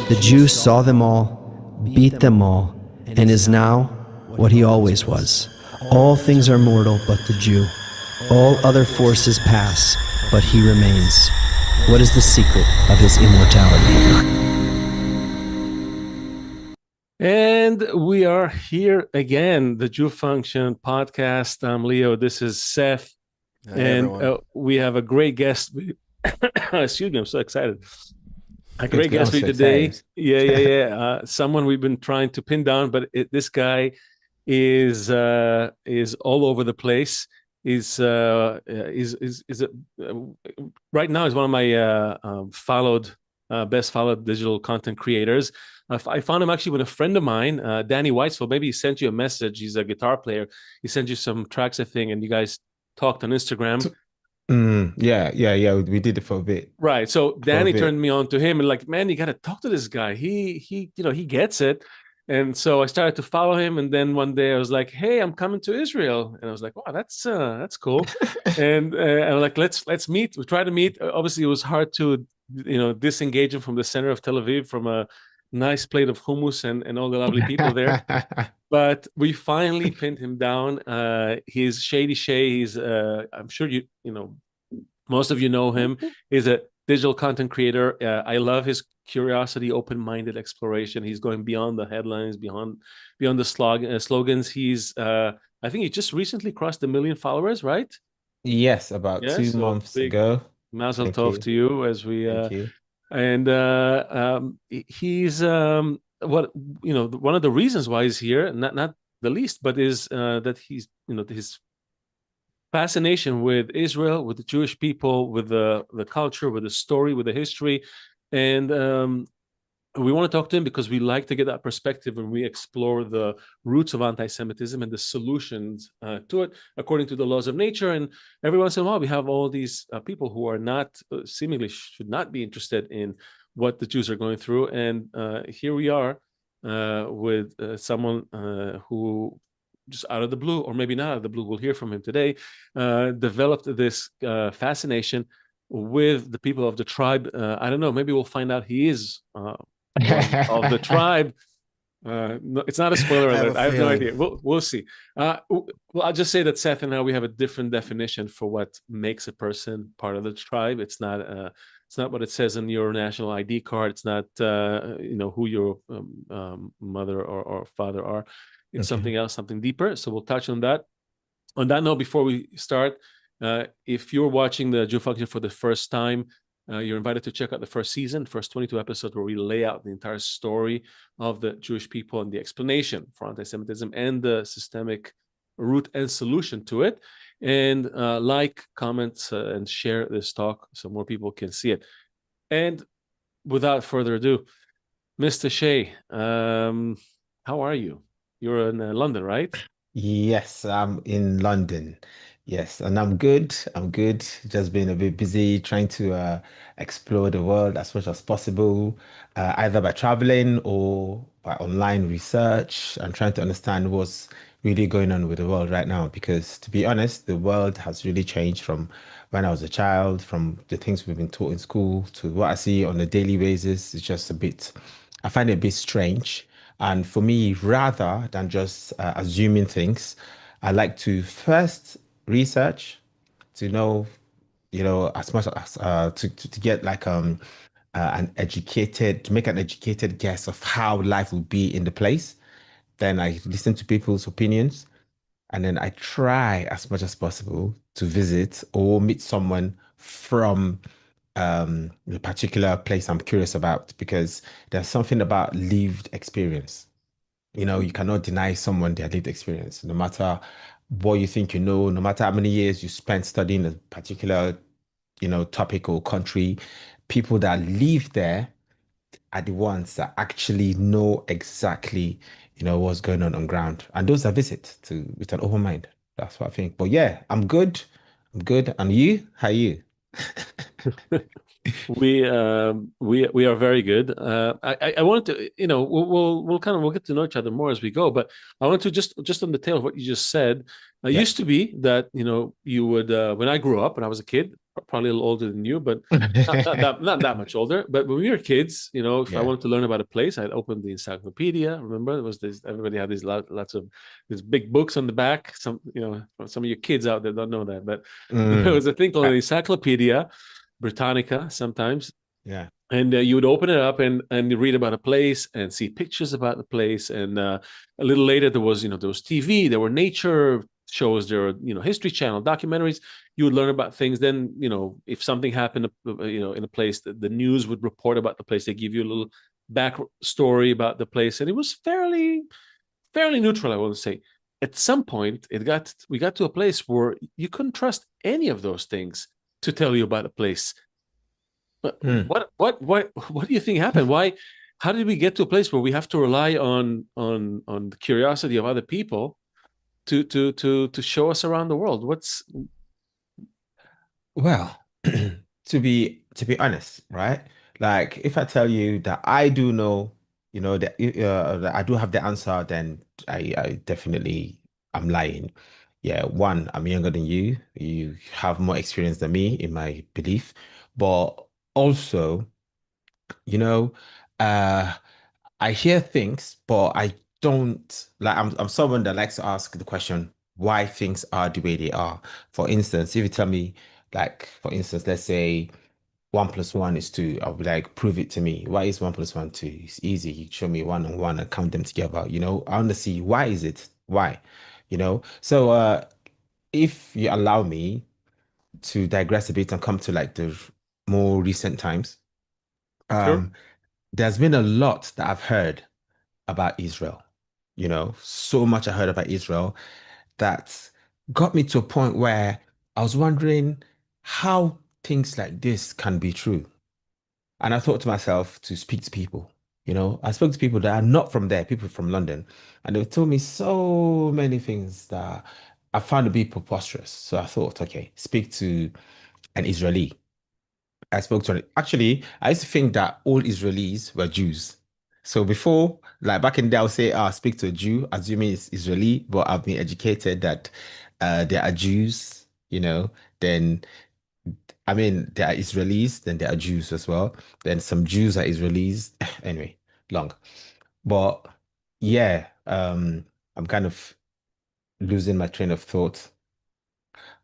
The Jew saw them all, beat them all, and is now what he always was. All things are mortal but the Jew. All other forces pass, but he remains. What is the secret of his immortality? And we are here again, the Jew Function podcast. I'm Leo. This is Seth. Hi, and we have a great guest. Excuse me, I'm so excited. A great guest for you today. Yeah. Someone we've been trying to pin down, but this guy is all over the place. Right now is one of my best followed digital content creators. I found him actually with a friend of mine, Danny Weisfeld. Maybe he sent you a message. He's a guitar player. He sent you some tracks, I think, and you guys talked on Instagram. Yeah. We did it for a bit. Right. So Danny turned me on to him and like, man, you got to talk to this guy. He gets it. And so I started to follow him. And then one day I was like, hey, I'm coming to Israel. And I was like, wow, that's cool. and I'm like, let's meet. We tried to meet. Obviously, it was hard to, disengage him from the center of Tel Aviv, from a nice plate of hummus and all the lovely people there. But we finally pinned him down. He's Shady Shae. He's I'm sure most of you know him. He's a digital content creator. I love his curiosity, open-minded exploration. He's going beyond the headlines, beyond the slogans. He's I think he just recently crossed 1 million followers, right? Yes, about 2 months ago. Mazel tov to you as we Thank you. And he's one of the reasons why he's here, not the least, but is that he's his fascination with Israel, with the Jewish people, with the culture, with the story, with the history. And we want to talk to him because we like to get that perspective when we explore the roots of anti-Semitism and the solutions to it according to the laws of nature. And every once in a while, we have all these people who are not, seemingly should not be interested in what the Jews are going through. And here we are with someone who, just out of the blue, or maybe not out of the blue, we'll hear from him today, developed this fascination with the people of the tribe. I don't know, maybe we'll find out he is one of the tribe. No, it's not a spoiler alert. I have no idea. We'll see. Well, I'll just say that Seth and I, we have a different definition for what makes a person part of the tribe. It's not what it says on your national ID card. It's not who your mother or father are. It's something else, something deeper. So we'll touch on that. On that note, before we start, if you're watching the Jew Function for the first time, you're invited to check out the first season, first 22 episodes, where we lay out the entire story of the Jewish people and the explanation for anti-Semitism and the systemic root and solution to it. And like, comment, and share this talk so more people can see it. And without further ado, Mr. Shae, how are you? You're in London, right? Yes, I'm in London. Yes, and I'm good. I'm good. Just been a bit busy trying to explore the world as much as possible, either by traveling or by online research and trying to understand what's really going on with the world right now. Because to be honest, the world has really changed from when I was a child, from the things we've been taught in school to what I see on a daily basis. It's just I find it a bit strange. And for me, rather than just assuming things, I like to first research to know, as much as to get like to make an educated guess of how life will be in the place. Then I listen to people's opinions, and then I try as much as possible to visit or meet someone from the particular place I'm curious about, because there's something about lived experience. You cannot deny someone their lived experience, no matter what you think no matter how many years you spent studying a particular, topic or country. People that live there are the ones that actually know exactly, what's going on ground. And those I visit with an open mind. That's what I think. But yeah, I'm good. I'm good. And you? How are you? We are very good. I wanted to, we'll get to know each other more as we go, but I want to just on the tail of what you just said. It used to be that you would when I grew up, when I was a kid, probably a little older than you, but not that much older. But when we were kids, if I Yeah. wanted to learn about a place, I'd open the encyclopedia. Remember, there was this. Everybody had these lots of these big books on the back. Some of your kids out there don't know that, but there Mm. was a thing called Uh, an Encyclopedia Britannica sometimes, yeah. and you would open it up and you read about a place and see pictures about the place. And a little later there was TV, there were nature shows, there were History Channel documentaries. You would learn about things. Then if something happened in a place, the news would report about the place. They give you a little back story about the place, and it was fairly neutral, I want to say. At some point we got to a place where you couldn't trust any of those things to tell you about a place. But Mm. what do you think happened? Why? How did we get to a place where we have to rely on the curiosity of other people to show us around the world? What's Well, to be honest, right? Like if I tell you that I do know, that I do have the answer, then I definitely I'm lying. Yeah, one, I'm younger than you. You have more experience than me in my belief, but also, you know, uh, I hear things, but I don't like. I'm someone that likes to ask the question why things are the way they are. For instance, if you tell me, like, for instance, let's say 1 plus 1 is 2, I'll be like, prove it to me. Why is 1 plus 1 2? It's easy. You show me one on one and count them together. I want to see why is it? Why? So if you allow me to digress a bit and come to like the more recent times, sure? um, there's been a lot that I've heard about Israel. So much I heard about Israel that got me to a point where I was wondering how things like this can be true. And I thought to myself to speak to people. I spoke to people that are not from there, people from London, and they told me so many things that I found to be preposterous. So I thought, okay, speak to an Israeli. I spoke to actually, I used to think that all Israelis were Jews. So before, like back in the day, I would say, speak to a Jew, assuming it's Israeli, but I've been educated that there are Jews, then I mean there are Israelis, then there are Jews as well. Then some Jews are Israelis. Anyway, long. But yeah, I'm kind of losing my train of thought.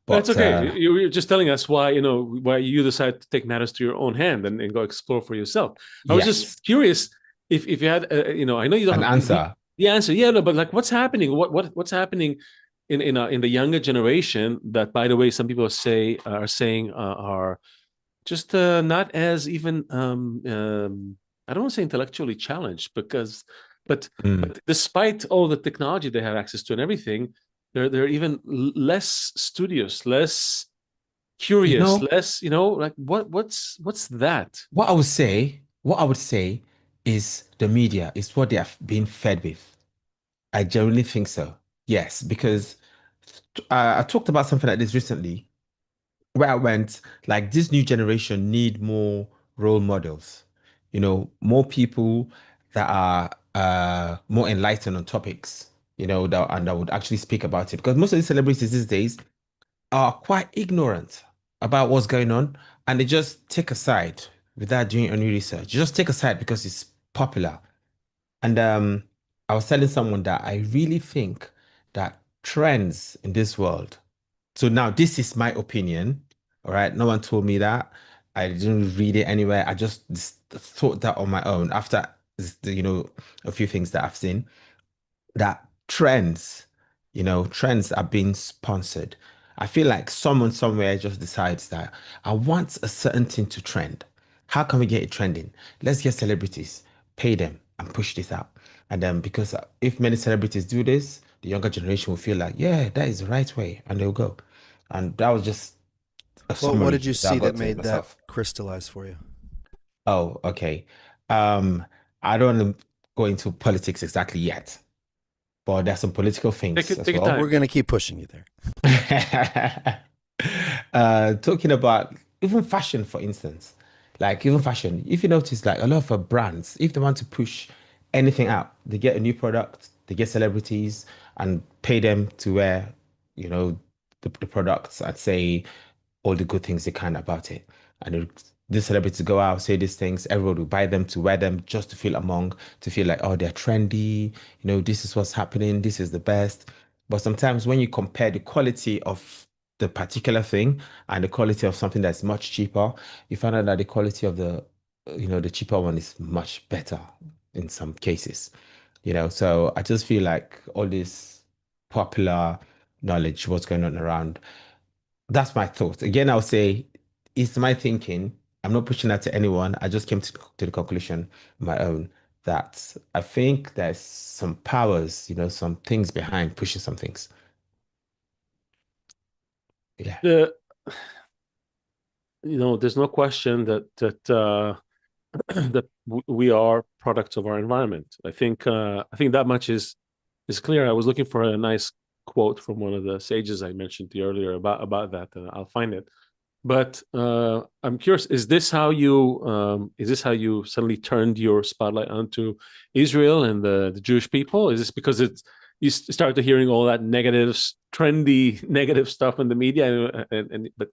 That's But okay. You're just telling us why you decide to take matters to your own hand and go explore for yourself. I was just yes, curious if you had, I know you don't an have answer. the answer. Yeah, no, but like, what's happening? What's happening in the younger generation that, by the way, some people are saying are just not as even I don't want to say intellectually challenged, Mm. but despite all the technology they have access to and everything, they're even less studious, less You curious, know, less like what's that? what I would say is the media is what they have been fed with. I genuinely think so. Yes, because I talked about something like this recently where I went, like, this new generation need more role models, more people that are more enlightened on topics, that would actually speak about it. Because most of the celebrities these days are quite ignorant about what's going on, and they just take a side without doing any research. You just take a side because it's popular. And I was telling someone that I really think that trends in this world. So now this is my opinion. All right. No one told me that. I didn't read it anywhere. I just thought that on my own after a few things that I've seen, that trends are being sponsored. I feel like someone somewhere just decides that I want a certain thing to trend. How can we get it trending? Let's get celebrities, pay them, and push this out. And then because if many celebrities do this, the younger generation will feel like, yeah, that is the right way, and they'll go. And that was just a What did summary you that I see that got to made that myself. crystallize for you? Oh, okay. Um, I don't want to go into politics exactly yet, but there's some political things as Take your Well, well. we're time. going to keep pushing you there. Talking about even fashion, for instance, like even fashion, if you notice, like a lot of brands, if they want to push anything out, they get a new product, they get celebrities and pay them to wear, you know, the products. I'd say all the good things they can about it. And these celebrities go out, say these things, everyone will buy them to wear them just to feel among, to feel like, oh, they're trendy, this is what's happening, this is the best. But sometimes when you compare the quality of the particular thing and the quality of something that's much cheaper, you find out that the quality of the cheaper one is much better in some cases. So I just feel like all this popular knowledge, what's going on around, that's my thoughts. Again, I'll say it's my thinking. I'm not pushing that to anyone. I just came to the conclusion on my own that I think there's some powers, some things behind pushing some things. Yeah. The there's no question that that we are products of our environment. I think that much is clear. I was looking for a nice quote from one of the sages I mentioned to you earlier about that, and I'll find it. But I'm curious: is this how you suddenly turned your spotlight onto Israel and the Jewish people? Is this because you started hearing all that negative, trendy, negative stuff in the media, but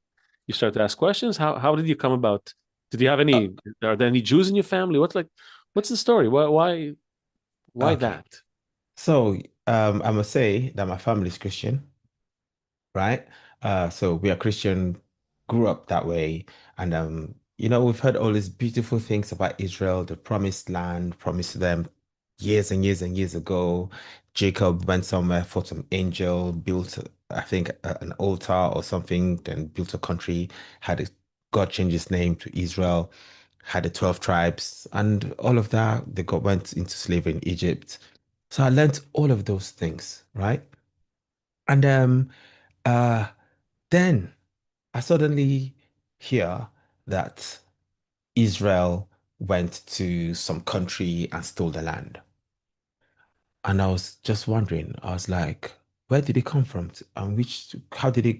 you start to ask questions? How did you come about? Did you have Uh, any? Are there any Jews in your family? What's the story? Why okay. that? So I must say that my family is Christian, right? So we are Christian, grew up that way, and we've heard all these beautiful things about Israel, the promised land, promised to them years and years and years ago. Jacob went somewhere, fought some angel, built, I think, an altar or something, then built a country, God changed his name to Israel, had the 12 tribes, and all of that. They went into slavery in Egypt. So I learned all of those things, right? And uh then I suddenly hear that Israel went to some country and stole the land. And I was just wondering, I was like, where did it come from? And how did it,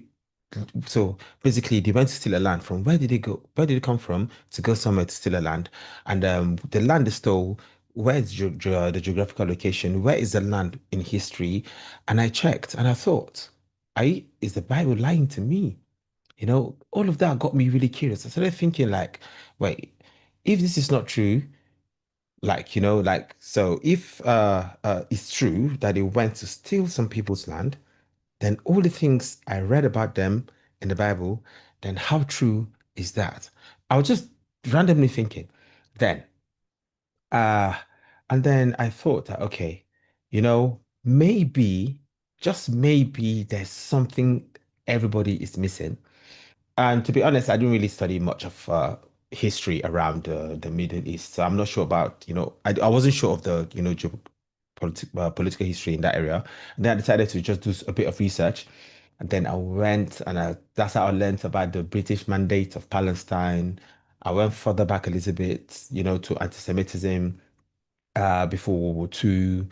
so basically they went to steal a land. From where did it go? Where did it come from to go somewhere to steal a land? And the land they stole, where is the geographical location? Where is the land in history? And I checked and I thought, is the Bible lying to me? All of that got me really curious. I started thinking like, wait, if this is not true, like, so if it's true that they went to steal some people's land, then all the things I read about them in the Bible, then how true is that? I was just randomly thinking. Then, uh, and then I thought that, okay, maybe, just maybe there's something everybody is missing. And to be honest, I didn't really study much of history around the Middle East. So I'm not sure about, I wasn't sure of the, political history in that area. And then I decided to just do a bit of research. And then I went and that's how I learned about the British Mandate of Palestine. I went further back a little bit, to anti-Semitism before World War II,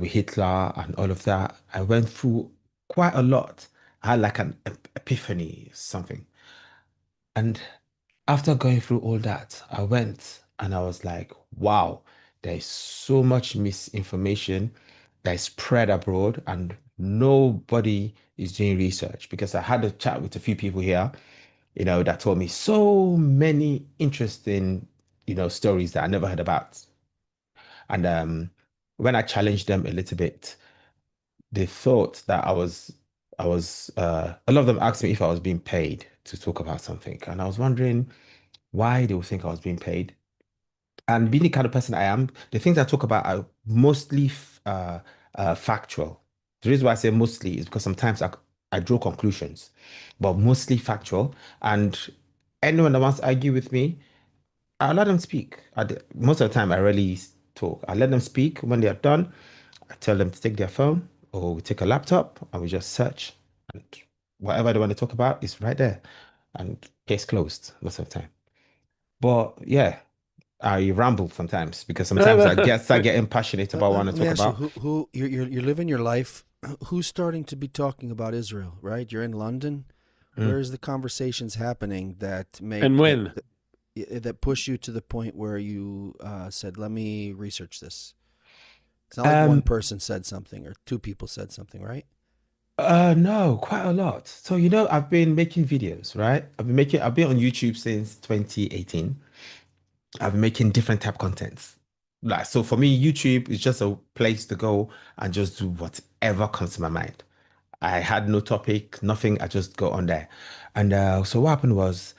with Hitler and all of that. I went through quite a lot. I had like an epiphany, something. And after going through all that, I went and I was like, wow, there's so much misinformation that is spread abroad, and nobody is doing research. Because I had a chat with a few people here, that told me so many interesting, stories that I never heard about. And when I challenged them a little bit, they thought that a lot of them asked me if I was being paid to talk about something. And I was wondering why they would think I was being paid. And being the kind of person I am, the things I talk about are mostly factual. The reason why I say mostly is because sometimes I draw conclusions, but mostly factual. And anyone that wants to argue with me, I let them speak. Most of the time, I rarely talk. I let them speak. When they are done, I tell them to take their phone or we take a laptop and we just search. And whatever they want to talk about is right there. And case closed most of the time. But yeah, I ramble sometimes because sometimes I get start getting passionate about what I want Let to me talk ask you, about. who you're living your life. Who's starting to be talking about Israel? Right, you're in London. Where Mm. is the conversations happening that And make when? that push you to the point where you said, "Let me research this." It's not like one Um, person said something or two people said something, right? No, quite a lot. So, I've been making videos, right? I've been on YouTube since 2018. I've been making different type contents. Like, so for me, YouTube is just a place to go and just do whatever comes to my mind. I had no topic, nothing. I just go on there. And so what happened was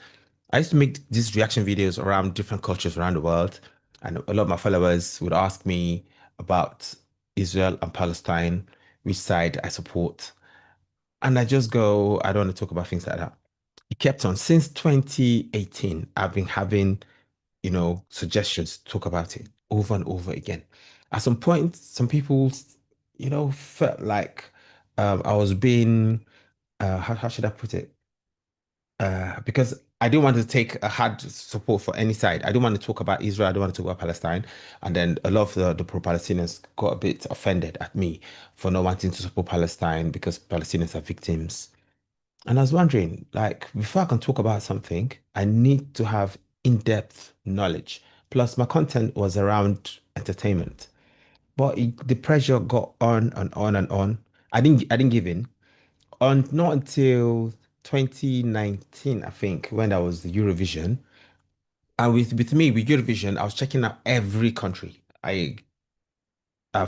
I used to make these reaction videos around different cultures around the world. And a lot of my followers would ask me about Israel and Palestine, which side I support. And I just go, I don't want to talk about things like that. It kept on since 2018. I've been having, suggestions to talk about it over and over again. At some point, some people, felt like I was being, how should I put it? Because I didn't want to take a hard support for any side. I didn't want to talk about Israel. I don't want to talk about Palestine. And then a lot of the pro-Palestinians got a bit offended at me for not wanting to support Palestine because Palestinians are victims. And I was wondering, like, before I can talk about something, I need to have in-depth knowledge. Plus, my content was around entertainment, but the pressure got on and on and on. I didn't give in on not until 2019, I think, when that was the Eurovision. And with me, with Eurovision, I was checking out every country.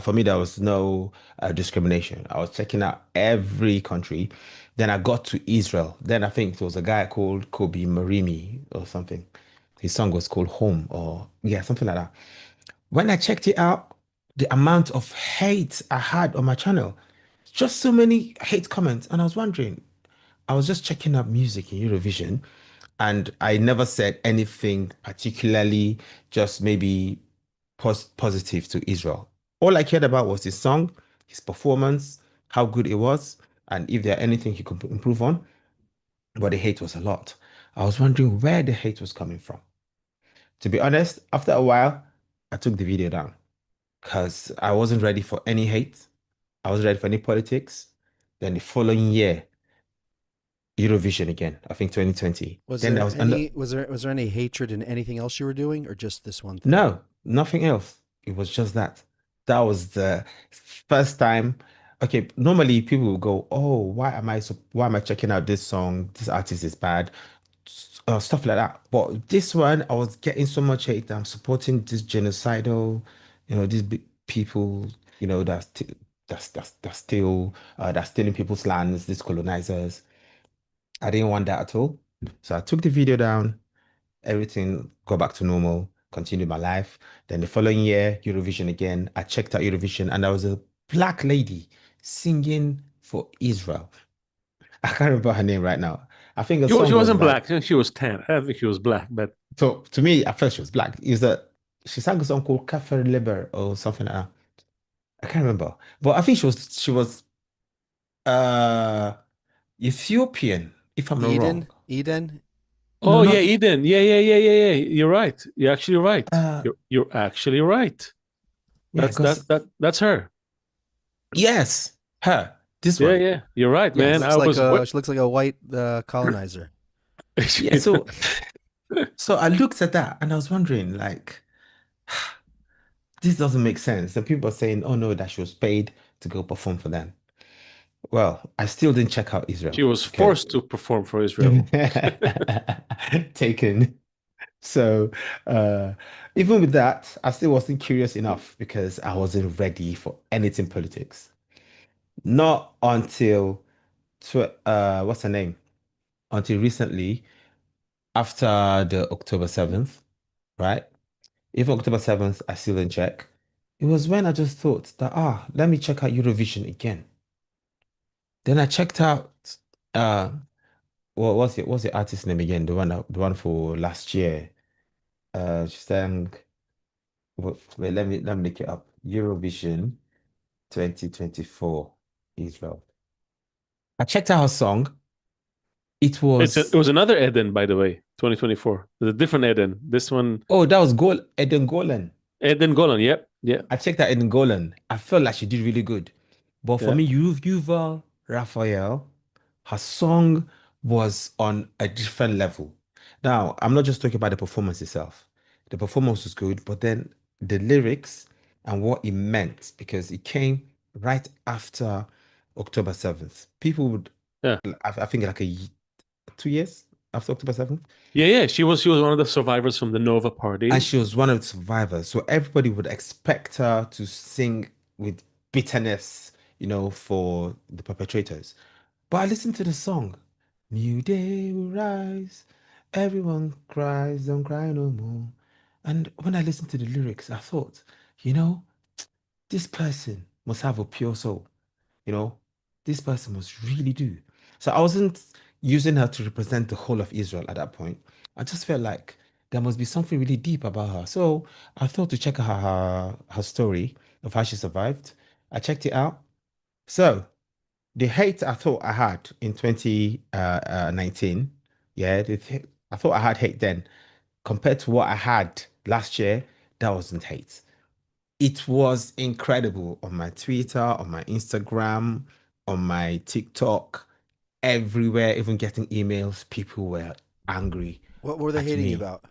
For me, there was no discrimination. I was checking out every country. Then I got to Israel. Then I think there was a guy called Kobe Marimi or something. His song was called Home, or yeah, something like that. When I checked it out, the amount of hate I had on my channel, just so many hate comments. And I was wondering, I was just checking out music in Eurovision, and I never said anything particularly, just maybe positive to Israel. All I cared about was his song, his performance, how good it was, and if there anything he could improve on. But the hate was a lot. I was wondering where the hate was coming from. To be honest, after a while, I took the video down because I wasn't ready for any hate. I wasn't ready for any politics. Then the following year, Eurovision again, I think 2020. Was Then there there was under any was there any hatred in anything else you were doing, or just this one thing? no, nothing else. It was just that. That was the first time. Okay, normally people will go, "Oh, why am I checking out this song? This artist is bad." Stuff like that. But this one, I was getting so much hate that I'm supporting this genocidal, these big people, that's stealing people's lands, these colonizers. I didn't want that at all. So I took the video down, everything got back to normal, continued my life. Then the following year, Eurovision again. I checked out Eurovision and there was a black lady singing for Israel. I can't remember her name right now. I think the She song was wasn't like, black. She was tan. I think she was black, but so to me, at first she was black. Is that she sang a song called Kafir Liber or something like that. I can't remember. But I think she was uh Ethiopian, if I'm not wrong. Eden. No, oh yeah, not Eden. Yeah. You're right. You're actually right. uh You're actually right. yeah, because That's her. yes, her, this Yeah, one. yeah. You're right, She man. Yes. looks I like was what? a white colonizer. Yeah, so so I looked at that and I was wondering, like, this doesn't make sense. And people are saying, oh no, that she was paid to go perform for them. Well, I still didn't check out She Israel. was Okay. forced to perform for Israel. Taken. So uh even with that, I still wasn't curious enough because I wasn't ready for anything politics. Not until what's her name? Until recently, after the October 7th, right? Even October 7th, I still didn't check. It was when I just thought that, let me check out Eurovision again. Then I checked out, uh, what's the artist name again? The one for last year. She sang, wait, let me look it up. Eurovision 2024, Israel. I checked out her song. It It was, was another Eden, by the way, 2024. There's a different Eden. This one, oh, that was Eden Golan. Eden Golan. Yep, yeah, I checked out Eden Golan. I felt like she did really good. But for yeah. me, Yuval Raphael, her song was on a different level. Now, I'm not just talking about the performance itself. The performance was good, but then the lyrics and what it meant, because it came right after October 7th. People would, Yeah. I think like 2 years after October 7th. Yeah. She was one of the survivors from the Nova Party. And she was one of the survivors. So everybody would expect her to sing with bitterness, for the perpetrators. But I listened to the song. New day will rise. Everyone cries, don't cry no more. And when I listened to the lyrics, I thought, you know, this person must have a pure soul. You know, this person must really do. So I wasn't using her to represent the whole of Israel at that point. I just felt like there must be something really deep about her. So I thought to check her story of how she survived. I checked it out. So the hate I thought I had in 2019, yeah, I thought I had hate then compared to what I had last year, that wasn't hate. It was incredible on my Twitter, on my Instagram, on my TikTok, everywhere, even getting emails. People were angry What were they at hating you me. about?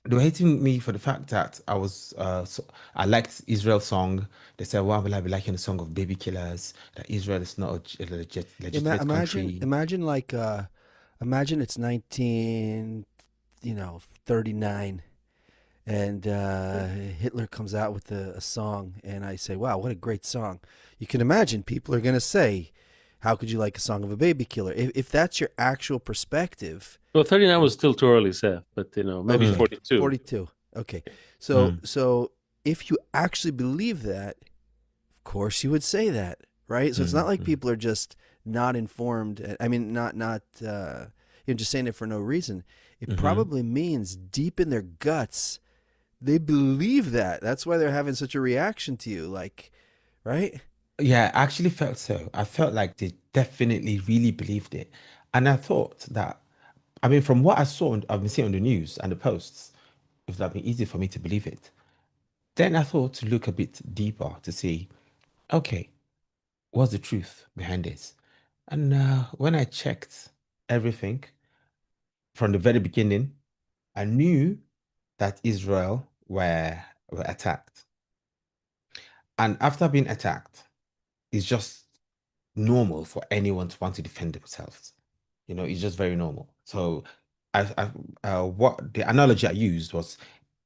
They were hating me for the fact that I liked Israel song. They said, "Why will I be liking a song of baby killers? That Israel is not a legitimate Imagine, country." imagine like, imagine it's 19, 39, and Hitler comes out with a song, and I say, "Wow, what a great song!" You can imagine people are gonna say, "How could you like a song of a baby killer?" If that's your actual perspective, Well, 39 was still too early, Seth, but maybe okay, 42. 42. Okay, so Mm. so if you actually believe that, of course you would say that, right? So it's not like people are just not informed. I mean, not just saying it for no reason. It probably means deep in their guts they believe that. That's why they're having such a reaction to you, like, right? Yeah, I actually felt so. I felt like they definitely really believed it. And I thought that, I mean, from what I've been seeing on the news and the posts, it would have been easy for me to believe it. Then I thought to look a bit deeper to see, okay, what's the truth behind this? And when I checked everything from the very beginning, I knew that Israel were attacked. And after being attacked, it's just normal for anyone to want to defend themselves. It's just very normal. So, what the analogy I used was,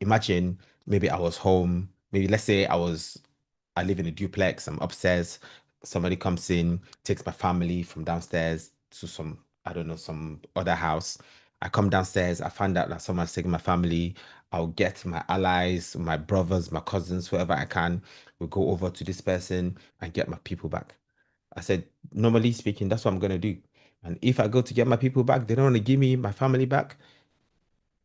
imagine maybe I was home. Maybe let's say I live in a duplex. I'm upstairs. Somebody comes in, takes my family from downstairs to some, I don't know, some other house. I come downstairs. I find out that someone's taking my family. I'll get my allies, my brothers, my cousins, whoever I can. We'll go over to this person and get my people back. I said, normally speaking, that's what I'm gonna do. And if I go to get my people back, they don't want to give me my family back.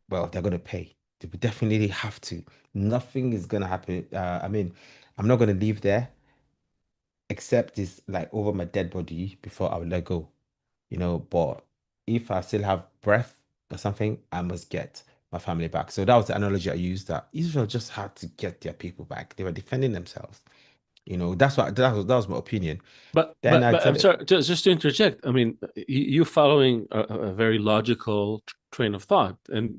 Well, they're gonna pay. They will definitely have to. Nothing is gonna happen. I mean, I'm not gonna leave there except it's like over my dead body before I will let go. But if I still have breath or something, I must get my family back. So that was the analogy I used, that Israel just had to get their people back. They were defending themselves. That was my opinion. But Then I I'm said it. sorry, just to interject. I mean, you following a very logical train of thought, and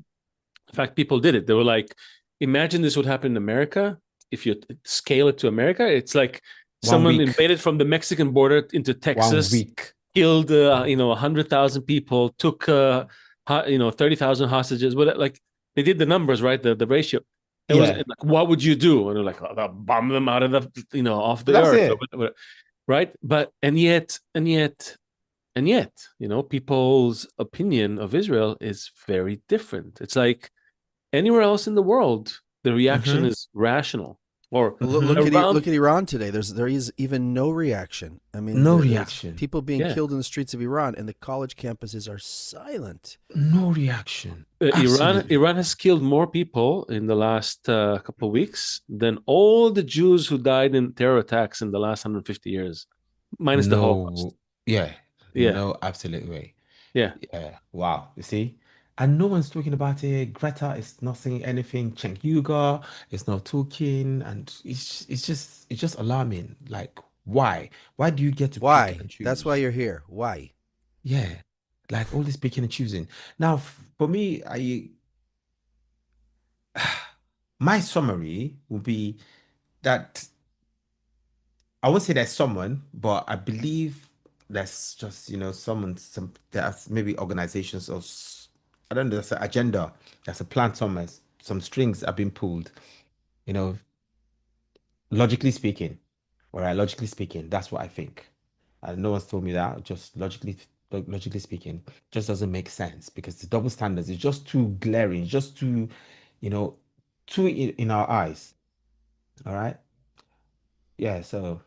in fact, people did it. They were like, imagine this would happen in America. If you scale it to America, it's like One someone week, invaded from the Mexican border into one Texas, week. killed 100,000 people, took 30,000 hostages. But like they did the numbers, right? The ratio. It was Yeah, like, what would you do? And they're like, oh, they'll bomb them out of the off the that's earth, or it. whatever, right? But and yet, people's opinion of Israel is very different. It's like anywhere else in the world, the reaction Mm-hmm. is rational. Or Mm-hmm. around, Look at Iran today. There is even no reaction. I mean, No there's reaction. people being yeah, killed in the streets of Iran, and the college campuses are silent. No reaction. Iran Absolutely. Iran has killed more people in the last couple of weeks than all the Jews who died in terror attacks in the last 150 years, minus the Holocaust. No. Yeah. Yeah, No absolute way. yeah. Yeah. Wow. You see? And no one's talking about it. Greta is not saying anything. Cenk Uygur is not talking. And it's just alarming. Like, why? Why do you get to pick Why? and That's why choose? you're here. Why? Yeah. Like all this picking and choosing. Now, for me, my summary will be that I won't say there's someone, but I believe there's just, there's maybe organizations or I don't know, there's an agenda, there's a plan somewhere, some strings are being pulled, you know, logically speaking. All right, logically speaking, that's what I think. And no one's told me that. Just logically speaking, just doesn't make sense because the double standards is just too glaring, just too, you know, too in our eyes. All right. Yeah. So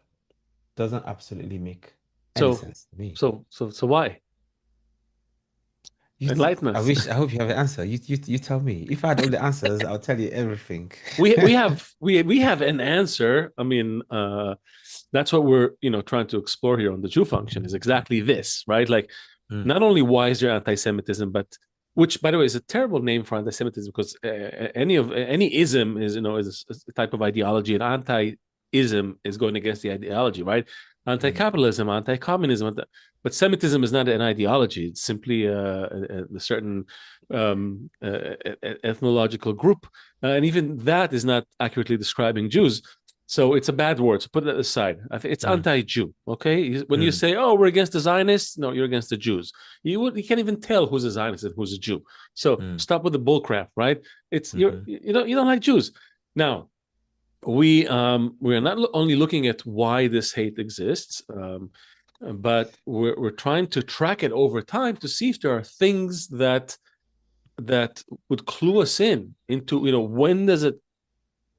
doesn't absolutely make any So, sense to me. so why? Enlighten I us. wish. I hope you have an answer. You tell me. If I had all the answers, I'll tell you everything. we have an answer. I mean, that's what we're trying to explore here on the Jew function is exactly this, right? Like, not only why is there anti-Semitism, but which, by the way, is a terrible name for anti-Semitism because any ism is is a type of ideology, and anti-ism is going against the ideology, right? Anti-capitalism, anti-communism, but Semitism is not an ideology; it's simply a certain ethnological group, and even that is not accurately describing Jews. So it's a bad word. So put that aside. I think it's anti-Jew. Okay, when you say, "Oh, we're against the Zionists," no, you're against the Jews. You can't even tell who's a Zionist and who's a Jew. So stop with the bullcrap, right? It's you don't like Jews. Now we are not only looking at why this hate exists, but we're trying to track it over time to see if there are things that would clue us into when does it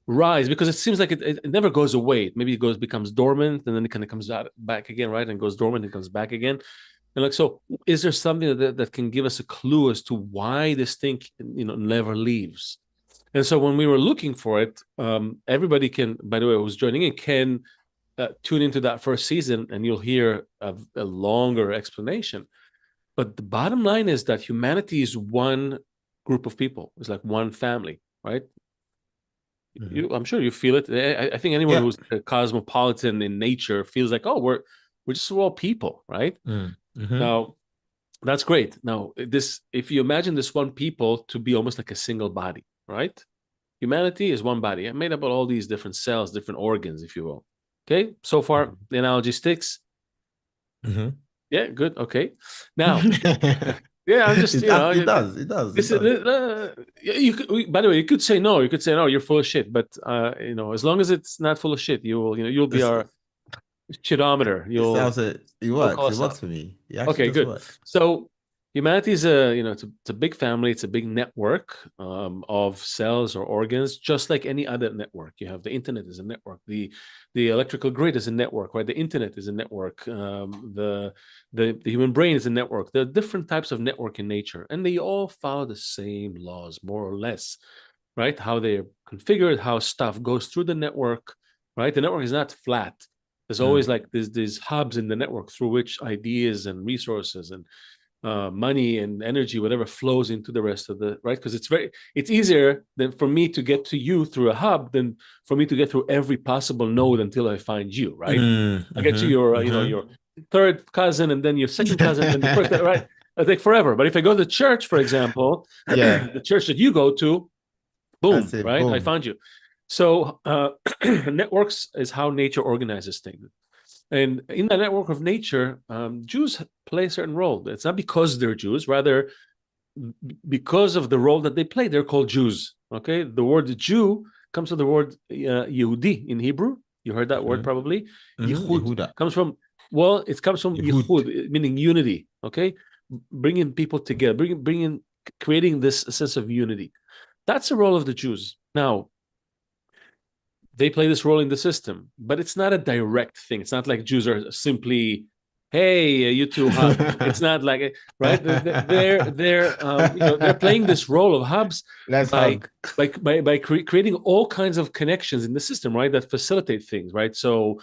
rise, because it seems like it never goes away. Maybe it becomes dormant and then it kind of comes back again, right? And goes dormant and comes back again. And like, so is there something that can give us a clue as to why this thing never leaves? And so when we were looking for it, everybody can, by the way, who's joining in, can tune into that first season and you'll hear a longer explanation. But the bottom line is that humanity is one group of people. It's like one family, right? I'm sure you feel it. I think anyone who's cosmopolitan in nature feels like, oh, we're just all people, right? Now, that's great. Now, if you imagine this one people to be almost like a single body, right? Humanity is one body, made up of all these different cells, different organs, if you will. Okay, so far the analogy sticks. Yeah, good. Okay, now. Yeah, I'm just it does. By the way, you could say no. You could say no. You're full of shit. But as long as it's not full of shit, you'll be our shitometer. It works for me. Okay, good. So humanity is it's a big family. It's a big network of cells or organs, just like any other network. You have the internet is a network. The electrical grid is a network, right? The internet is a network. The human brain is a network. There are different types of network in nature, and they all follow the same laws, more or less, right? How they're configured, how stuff goes through the network, right? The network is not flat. There's always like these hubs in the network through which ideas and resources and money and energy, whatever, flows into the rest of the, right? Because it's easier than for me to get to you through a hub than for me to get through every possible node until I find you, right? I get to your, your third cousin and then your second cousin and the first, right? I take forever. But if I go to church, for example, the church that you go to, boom, right? Boom. I found you. So networks is how nature organizes things. And in the network of nature, Jews play a certain role. It's not because they're Jews, rather because of the role that they play. They're called Jews. Okay, the word Jew comes from the word Yehudi in Hebrew. You heard that word probably. Yehud comes from Yehud, meaning unity. Okay, bringing people together, creating this sense of unity. That's the role of the Jews. Now, they play this role in the system, but it's not a direct thing. It's not like Jews are simply, hey, you two hub. It's not like, right? They're playing this role of hubs by creating all kinds of connections in the system, right? That facilitate things, right? So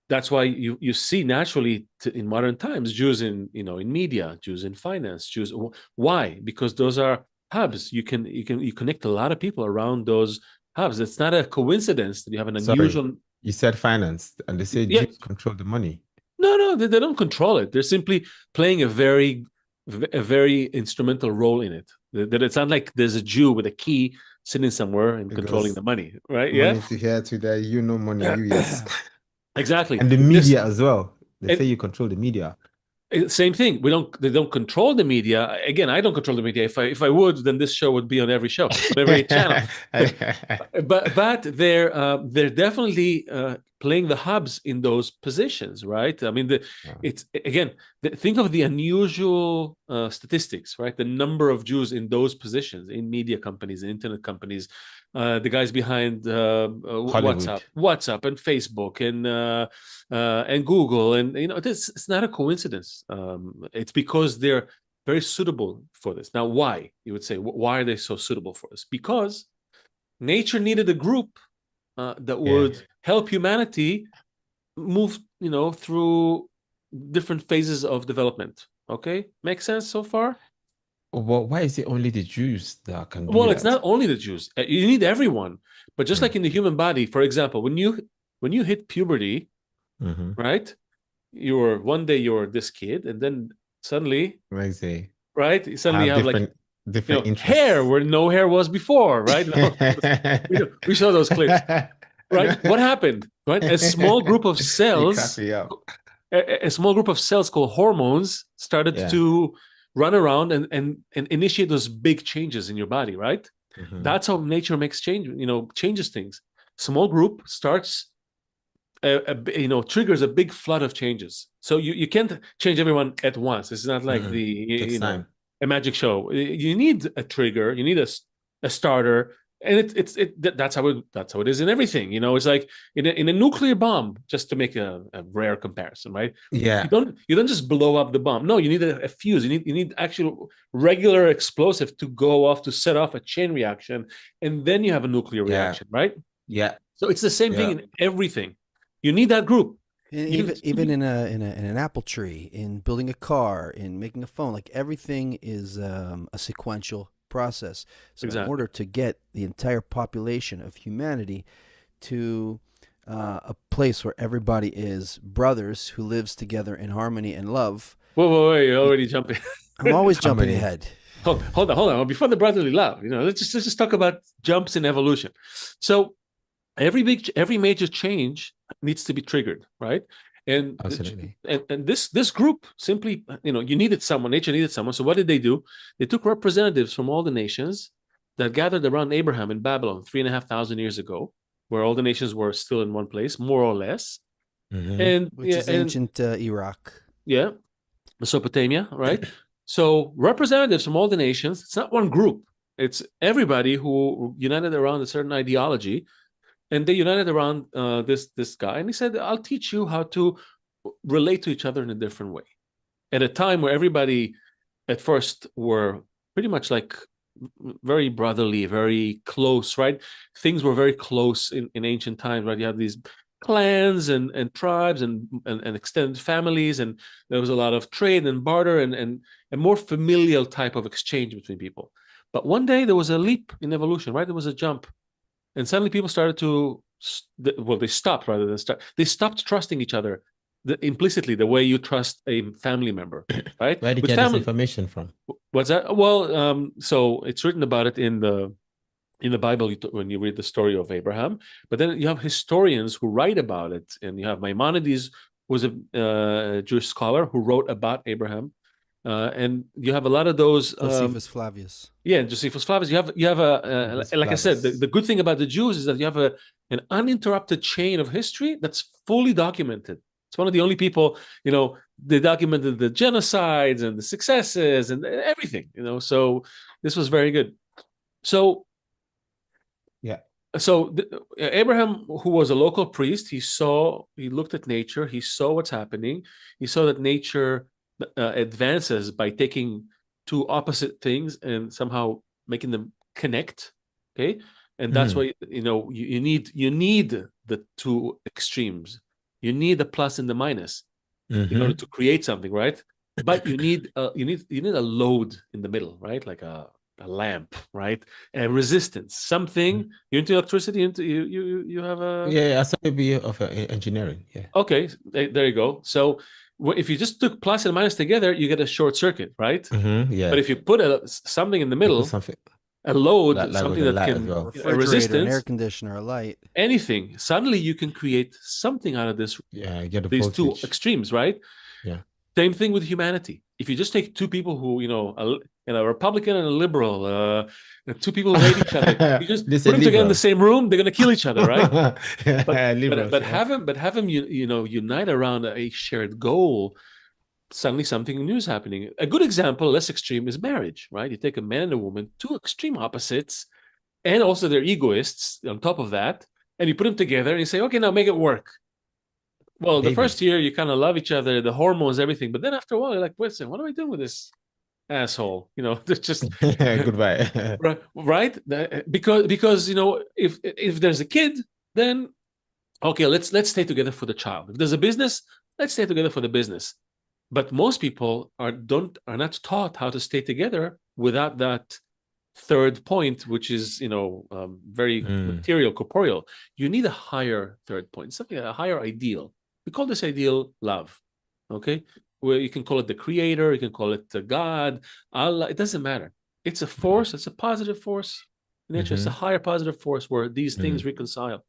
that's why you see naturally in modern times Jews in media, Jews in finance, Jews. Why? Because those are hubs. You connect a lot of people around those hubs. It's not a coincidence that you have an unusual. Sorry, you said finance, and they say Jews control the money. No, they don't control it. They're simply playing a very instrumental role in it. That it's not like there's a Jew with a key sitting somewhere and controlling the money, right? Money to here to there, money. Yes. Exactly. And the This- media as well. They and- say you control the media. Same thing. They don't control the media. Again, I don't control the media. If I would, then this show would be on every show, on every channel. But they're definitely playing the hubs in those positions, right? I mean, it's again, think of the unusual statistics, right? The number of Jews in those positions in media companies, in internet companies, the guys behind WhatsApp and Facebook and Google, and it's not a coincidence. It's because they're very suitable for this. Now, why? You would say, why are they so suitable for this? Because nature needed a group that would help humanity move, through different phases of development. Okay, makes sense so far? Well, why is it only the Jews that can do Well, that? it's not only the Jews. You need everyone. But just like in the human body, for example, when you hit puberty, right? One day you're this kid, and then suddenly, right? Suddenly you have different interests. Hair where no hair was before, right? We saw those clips, right? What happened? Right? A small group of cells, a small group of cells called hormones started to run around and initiate those big changes in your body, right? That's how nature makes changes things. Small group starts, triggers a big flood of changes. So you can't change everyone at once. It's not like a magic show. You need a trigger. You need a starter, and that's how it is in everything. It's like in a nuclear bomb. Just to make a rare comparison, right? Yeah. You don't just blow up the bomb. No, you need a fuse. You need actual regular explosive to go off, to set off a chain reaction, and then you have a nuclear reaction, right? Yeah. So it's the same thing in everything. You need that group. Even in an apple tree, in building a car, in making a phone, like everything is a sequential process. So in order to get the entire population of humanity to a place where everybody is brothers who lives together in harmony and love. Whoa, you're already jumping. I'm always jumping ahead. Hold on. Before the brotherly love, let's just talk about jumps in evolution. So every major change needs to be triggered, right? And absolutely. And this group simply, you needed someone. Nature needed someone. So what did they do? They took representatives from all the nations that gathered around Abraham in Babylon 3,500 years ago, where all the nations were still in one place, more or less, which is ancient Iraq. Yeah, Mesopotamia, right? So representatives from all the nations. It's not one group. It's everybody who united around a certain ideology. And they united around this guy, and he said, "I'll teach you how to relate to each other in a different way." At a time where everybody, at first, were pretty much like very brotherly, very close, right? Things were very close in ancient times, right? You have these clans and tribes and extended families, and there was a lot of trade and barter and a more familial type of exchange between people. But one day there was a leap in evolution, right? There was a jump. And suddenly people started they stopped rather than start. They stopped trusting each other implicitly, the way you trust a family member, right? Where did you get this information from? What's that? Well, so it's written about it in the Bible when you read the story of Abraham. But then you have historians who write about it. And you have Maimonides, who was a Jewish scholar who wrote about Abraham. And you have a lot of those. Josephus Flavius. Yeah, Josephus Flavius. You have like I said, the good thing about the Jews is that you have an uninterrupted chain of history that's fully documented. It's one of the only people, they documented the genocides and the successes and everything, So this was very good. So yeah. So Abraham, who was a local priest, he looked at nature. He saw what's happening. He saw that nature advances by taking two opposite things and somehow making them connect. Okay, and that's why you need the two extremes. You need the plus and the minus in order to create something, right? But you need a load in the middle, right? Like a lamp, right? A resistance, something. You're into electricity. You have a I started be of engineering. Yeah. Okay, there you go. So if you just took plus and minus together, you get a short circuit, right? Yeah. But if you put something in the middle, a load, Like with something the that light as can, A well. a refrigerator, an resistance, air conditioner, a light. anything. Suddenly you can create something out of this, Yeah, get the these two voltage. extremes, right? Yeah. Same thing with humanity. If you just take two people who, a Republican and a liberal, two people who hate each other, you just They put say them together in the liberals. same room, they're gonna kill each other, right? But Liberals, but yeah. have them unite around a shared goal. Suddenly something new is happening. A good example, less extreme, is marriage, right? You take a man and a woman, two extreme opposites, and also they're egoists on top of that, and you put them together and you say, okay, now make it work. Well, the first Babies. year you kind of love each other, the hormones, everything, but then after a while you're like, wait a second, what am I doing with this asshole? There's just Goodbye. right? Because if there's a kid, then okay, let's stay together for the child. If there's a business, let's stay together for the business. But most people are not taught how to stay together without that third point, which is very material, corporeal. You need a higher third point, something, a higher ideal. We call this ideal love. Okay, where you can call it the creator, you can call it God, Allah. It doesn't matter. It's a force. It's a positive force in nature. It's a higher positive force where these things reconcile.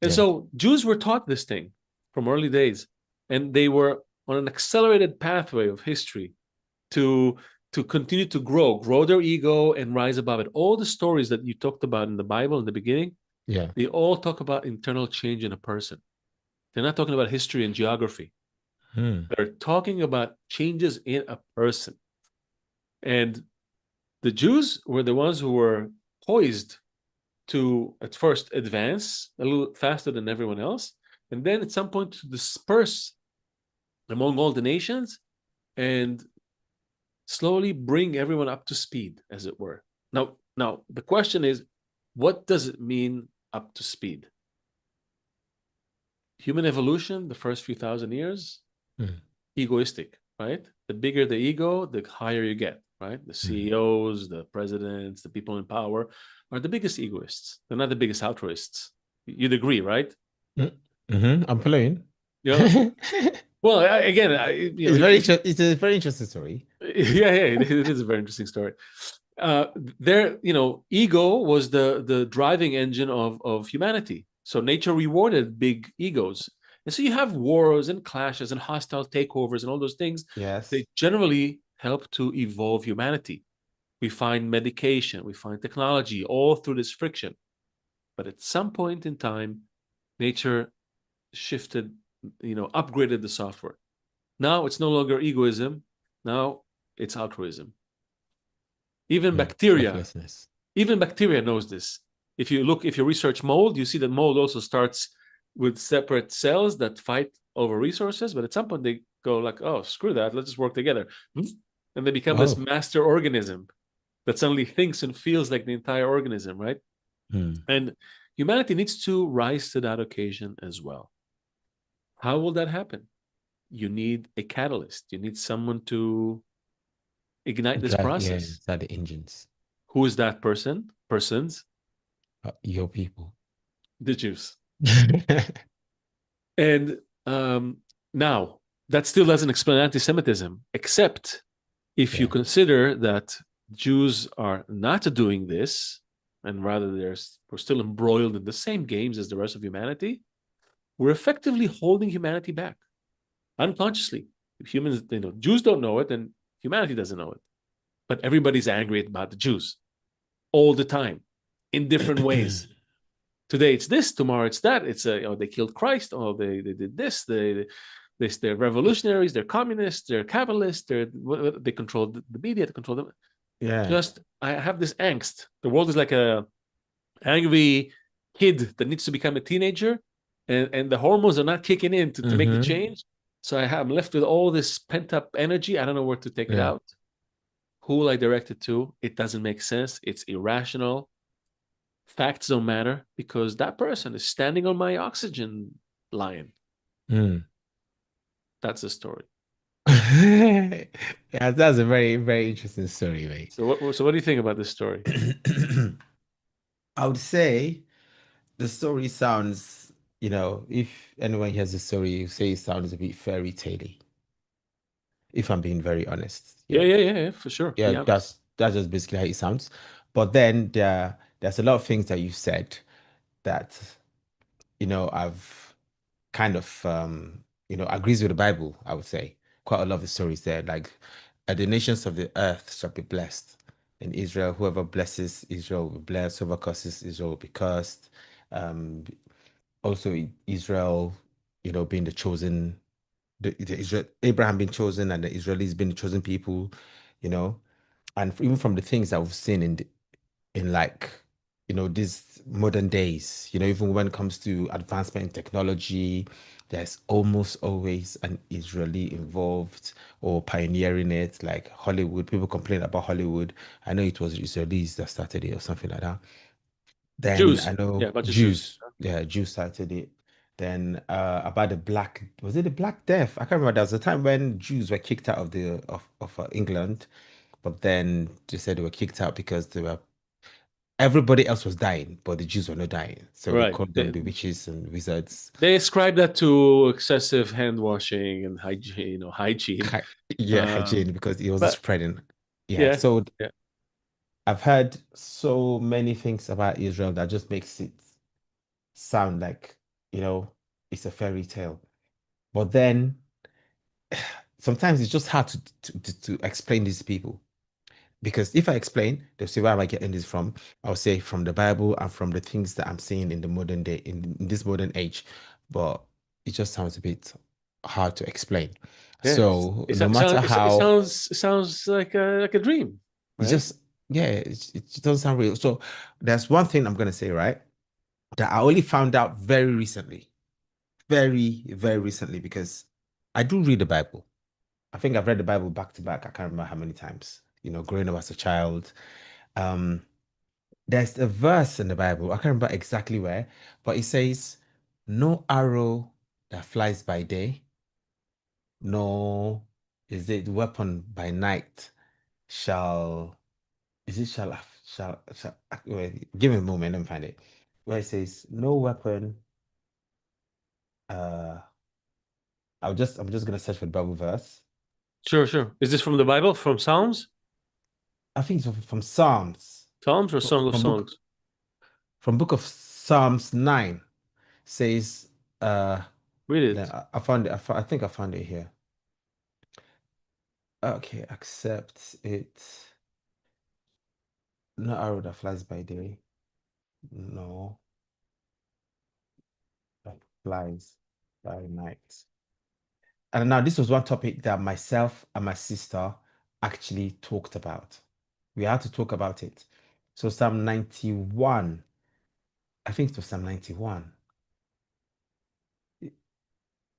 And so Jews were taught this thing from early days, and they were on an accelerated pathway of history to continue to grow their ego and rise above it. All the stories that you talked about in the Bible in the beginning, they all talk about internal change in a person. They're not talking about history and geography. They're talking about changes in a person. And the Jews were the ones who were poised to at first advance a little faster than everyone else, and then at some point to disperse among all the nations and slowly bring everyone up to speed, as it were. Now the question is, what does it mean up to speed? Human evolution, the first few thousand years, egoistic, right? The bigger the ego, the higher you get, right? The CEOs, the presidents, the people in power are the biggest egoists. They're not the biggest altruists. You'd agree, right? I'm following. Yeah. Well, again, it's a very interesting story. Yeah, it is a very interesting story. Their ego was the driving engine of humanity. So nature rewarded big egos. And so you have wars and clashes and hostile takeovers and all those things. Yes. They generally help to evolve humanity. We find medication, we find technology, all through this friction. But at some point in time, nature shifted, upgraded the software. Now it's no longer egoism. Now it's altruism. Even bacteria knows this. If you research mold, you see that mold also starts with separate cells that fight over resources, but at some point they go like, oh, screw that, let's just work together. And they become this master organism that suddenly thinks and feels like the entire organism, right? And humanity needs to rise to that occasion as well. How will that happen? You need a catalyst. You need someone to ignite this process. Yeah, start the engines. Who is that person? Persons? Your people. The Jews. And now, that still doesn't explain anti-Semitism, except if you consider that Jews are not doing this, and rather we're still embroiled in the same games as the rest of humanity. We're effectively holding humanity back unconsciously. If humans, Jews don't know it, and humanity doesn't know it. But everybody's angry about the Jews all the time in different ways. Today it's this, tomorrow it's that. It's they killed Christ. Oh, they did this. They're revolutionaries. They're communists. They're capitalists. They control the media. They control them. Yeah. I have this angst. The world is like a angry kid that needs to become a teenager, and the hormones are not kicking in to make the change. So I'm left with all this pent up energy. I don't know where to take it out. Who will I direct it to? It doesn't make sense. It's irrational. Facts don't matter because that person is standing on my oxygen line. That's the story. Yeah, that's a very, very interesting story, mate. So what do you think about this story? I would say the story sounds, if anyone hears the story, you say it sounds a bit fairy tale-y. If I'm being very honest. Yeah, for sure. Yeah, that's just basically how it sounds. But then there's a lot of things that you said that, I've kind of, agrees with the Bible, I would say. Quite a lot of the stories there, like, the nations of the earth shall be blessed. In Israel, whoever blesses Israel will be blessed, whoever curses Israel will be cursed. Um, Also, Israel, being the chosen, Abraham being chosen, and the Israelis being the chosen people, you know, and even from the things that we've seen in like, these modern days, even when it comes to advancement in technology, there's almost always an Israeli involved or pioneering it, like Hollywood. People complain about Hollywood. I know it was Israelis that started it or something like that. Then I Jews. Yeah, know a bunch of Jews. Jews, yeah, Jews started it. Then about was it the Black Death? I can't remember. There was a time when Jews were kicked out of the of England, but then they said they were kicked out because everybody else was dying, but the Jews were not dying. So they Right. called them the witches and wizards. They ascribe that to excessive hand washing and hygiene. Hy- Yeah, Um, hygiene because it was but spreading. Yeah. yeah, So yeah, I've heard so many things about Israel that just makes it sound like, you know, it's a fairy tale. But then sometimes it's just hard to explain these to people. Because if I explain, they'll say, where am I getting this from? I'll say from the Bible and from the things that I'm seeing in the modern day, in this modern age. But it just sounds a bit hard to explain. yeah. So It no matter how, sounds like a dream, it right? just, yeah, it doesn't sound real. So there's one thing I'm going to say, right? That I only found out very recently, very, very recently, because I do read the Bible. I think I've read the Bible back to back. I can't remember how many times, growing up as a child. Um, there's a verse in the Bible, I can't remember exactly where, but it says, no arrow that flies by day, no is it weapon by night shall is it shall wait, give me a moment, let me find it. Where it says, no weapon, uh I'm just gonna search for the Bible verse. Sure, sure. Is this from the Bible, from Psalms? I think it's from Psalms. Psalms or From, Song of from book Songs? from book of Psalms 9 says, uh Read it. I found it. I think I found it here. Okay, accept it. No arrow that flies by day. No, that flies by night. And now this was one topic that myself and my sister actually talked about. We had to talk about it. So Psalm 91, I think it was Psalm 91.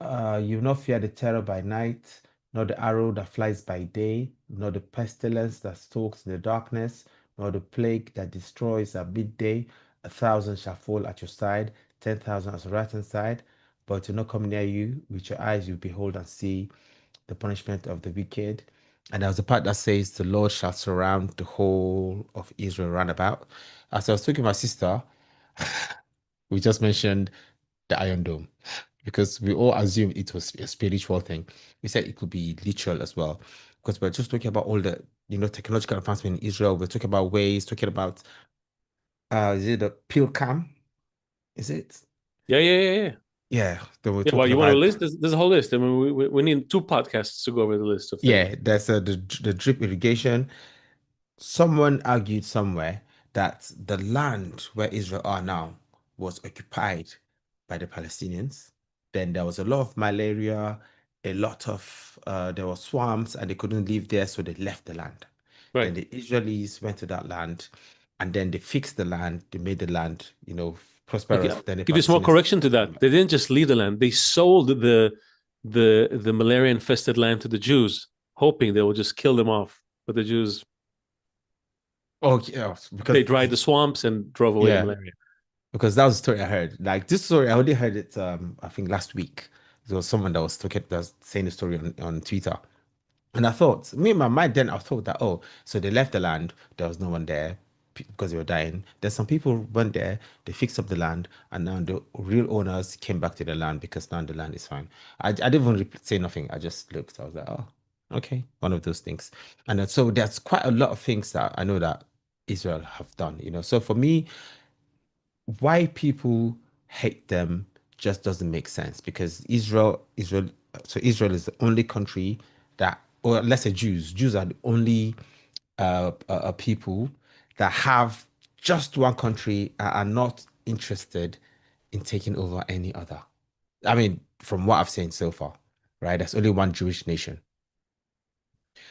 You will not fear the terror by night, nor the arrow that flies by day, nor the pestilence that stalks in the darkness, nor the plague that destroys at midday. 1,000 shall fall at your side, 10,000 at your right hand side, but it will not come near you. With your eyes you behold and see the punishment of the wicked. And there was a part that says, the Lord shall surround the whole of Israel round about. As I was talking to my sister, we just mentioned the Iron Dome because we all assumed it was a spiritual thing. We said it could be literal as well because we're just talking about all the technological advancement in Israel. We're talking about ways, talking about is it the pill cam? Is it? Yeah, yeah, yeah, yeah. Yeah, then we're Yeah, well, talking you want a about list? There's a whole list. I mean, we need two podcasts to go over the list of things. yeah, there's the drip irrigation. Someone argued somewhere that the land where Israel are now was occupied by the Palestinians. Then there was a lot of malaria, a lot of there were swamps, and they couldn't live there, so they left the land. Then Right. the Israelis went to that land, and then they fixed the land. They made the land, Okay, prosperous. I'll Then the give you a small Palestinians correction to came that. back. They didn't just leave the land; they sold the malaria infested land to the Jews, hoping they will just kill them off. But the Jews, Oh yeah, they dried the swamps and drove away the yeah, malaria. because that was the story I heard. Like this story, I only heard it. I think last week there was someone that was saying the story on Twitter, and I thought, me in my mind, then I thought that so they left the land, there was no one there because they were dying. Then some people went there, they fixed up the land, and now the real owners came back to the land because now the land is fine. I didn't even say nothing. I just looked. I was like, oh, okay, one of those things. And then, so there's quite a lot of things that I know that Israel have done. So for me, why people hate them just doesn't make sense, because Israel is the only country that, or let's say Jews are the only people that have just one country and are not interested in taking over any other. I mean, from what I've seen so far, right? There's only one Jewish nation.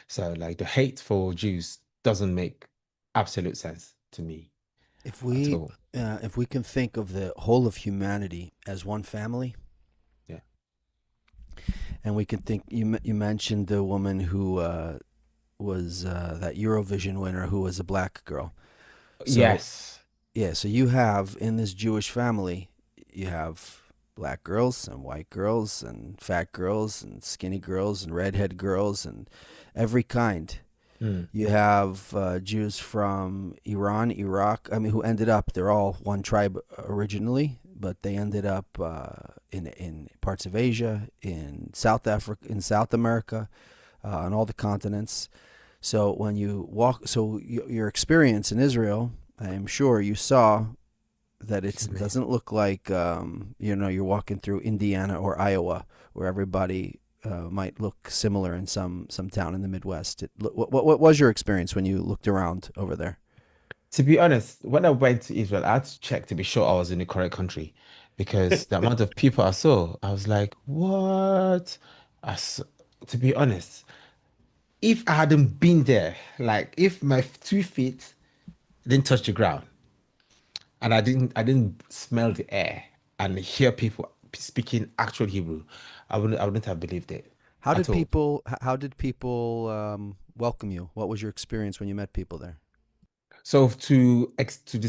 So like the hate for Jews doesn't make absolute sense to me If at we all. if we can think of the whole of humanity as one family, Yeah. and we can think, you mentioned the woman who was that Eurovision winner who was a black girl. So Yes. yeah, so you have in this Jewish family, you have black girls and white girls and fat girls and skinny girls and redhead girls and every kind. Mm. You have Jews from Iran, Iraq. I mean, who ended up, they're all one tribe originally, but they ended up in parts of Asia, in South Africa, in South America, on all the continents. So when you walk, so your experience in Israel, I'm sure you saw that it It's doesn't look like you're walking through Indiana or Iowa, where everybody might look similar in some town in the Midwest. What was your experience when you looked around over there? To be honest, when I went to Israel, I had to check to be sure I was in the correct country, because the amount of people I saw, I was like, what? I s To be honest, if I hadn't been there, like if my 2 feet didn't touch the ground and I didn't smell the air and hear people speaking actual Hebrew, I wouldn't have believed it at all. How did people welcome you? What was your experience when you met people there? So to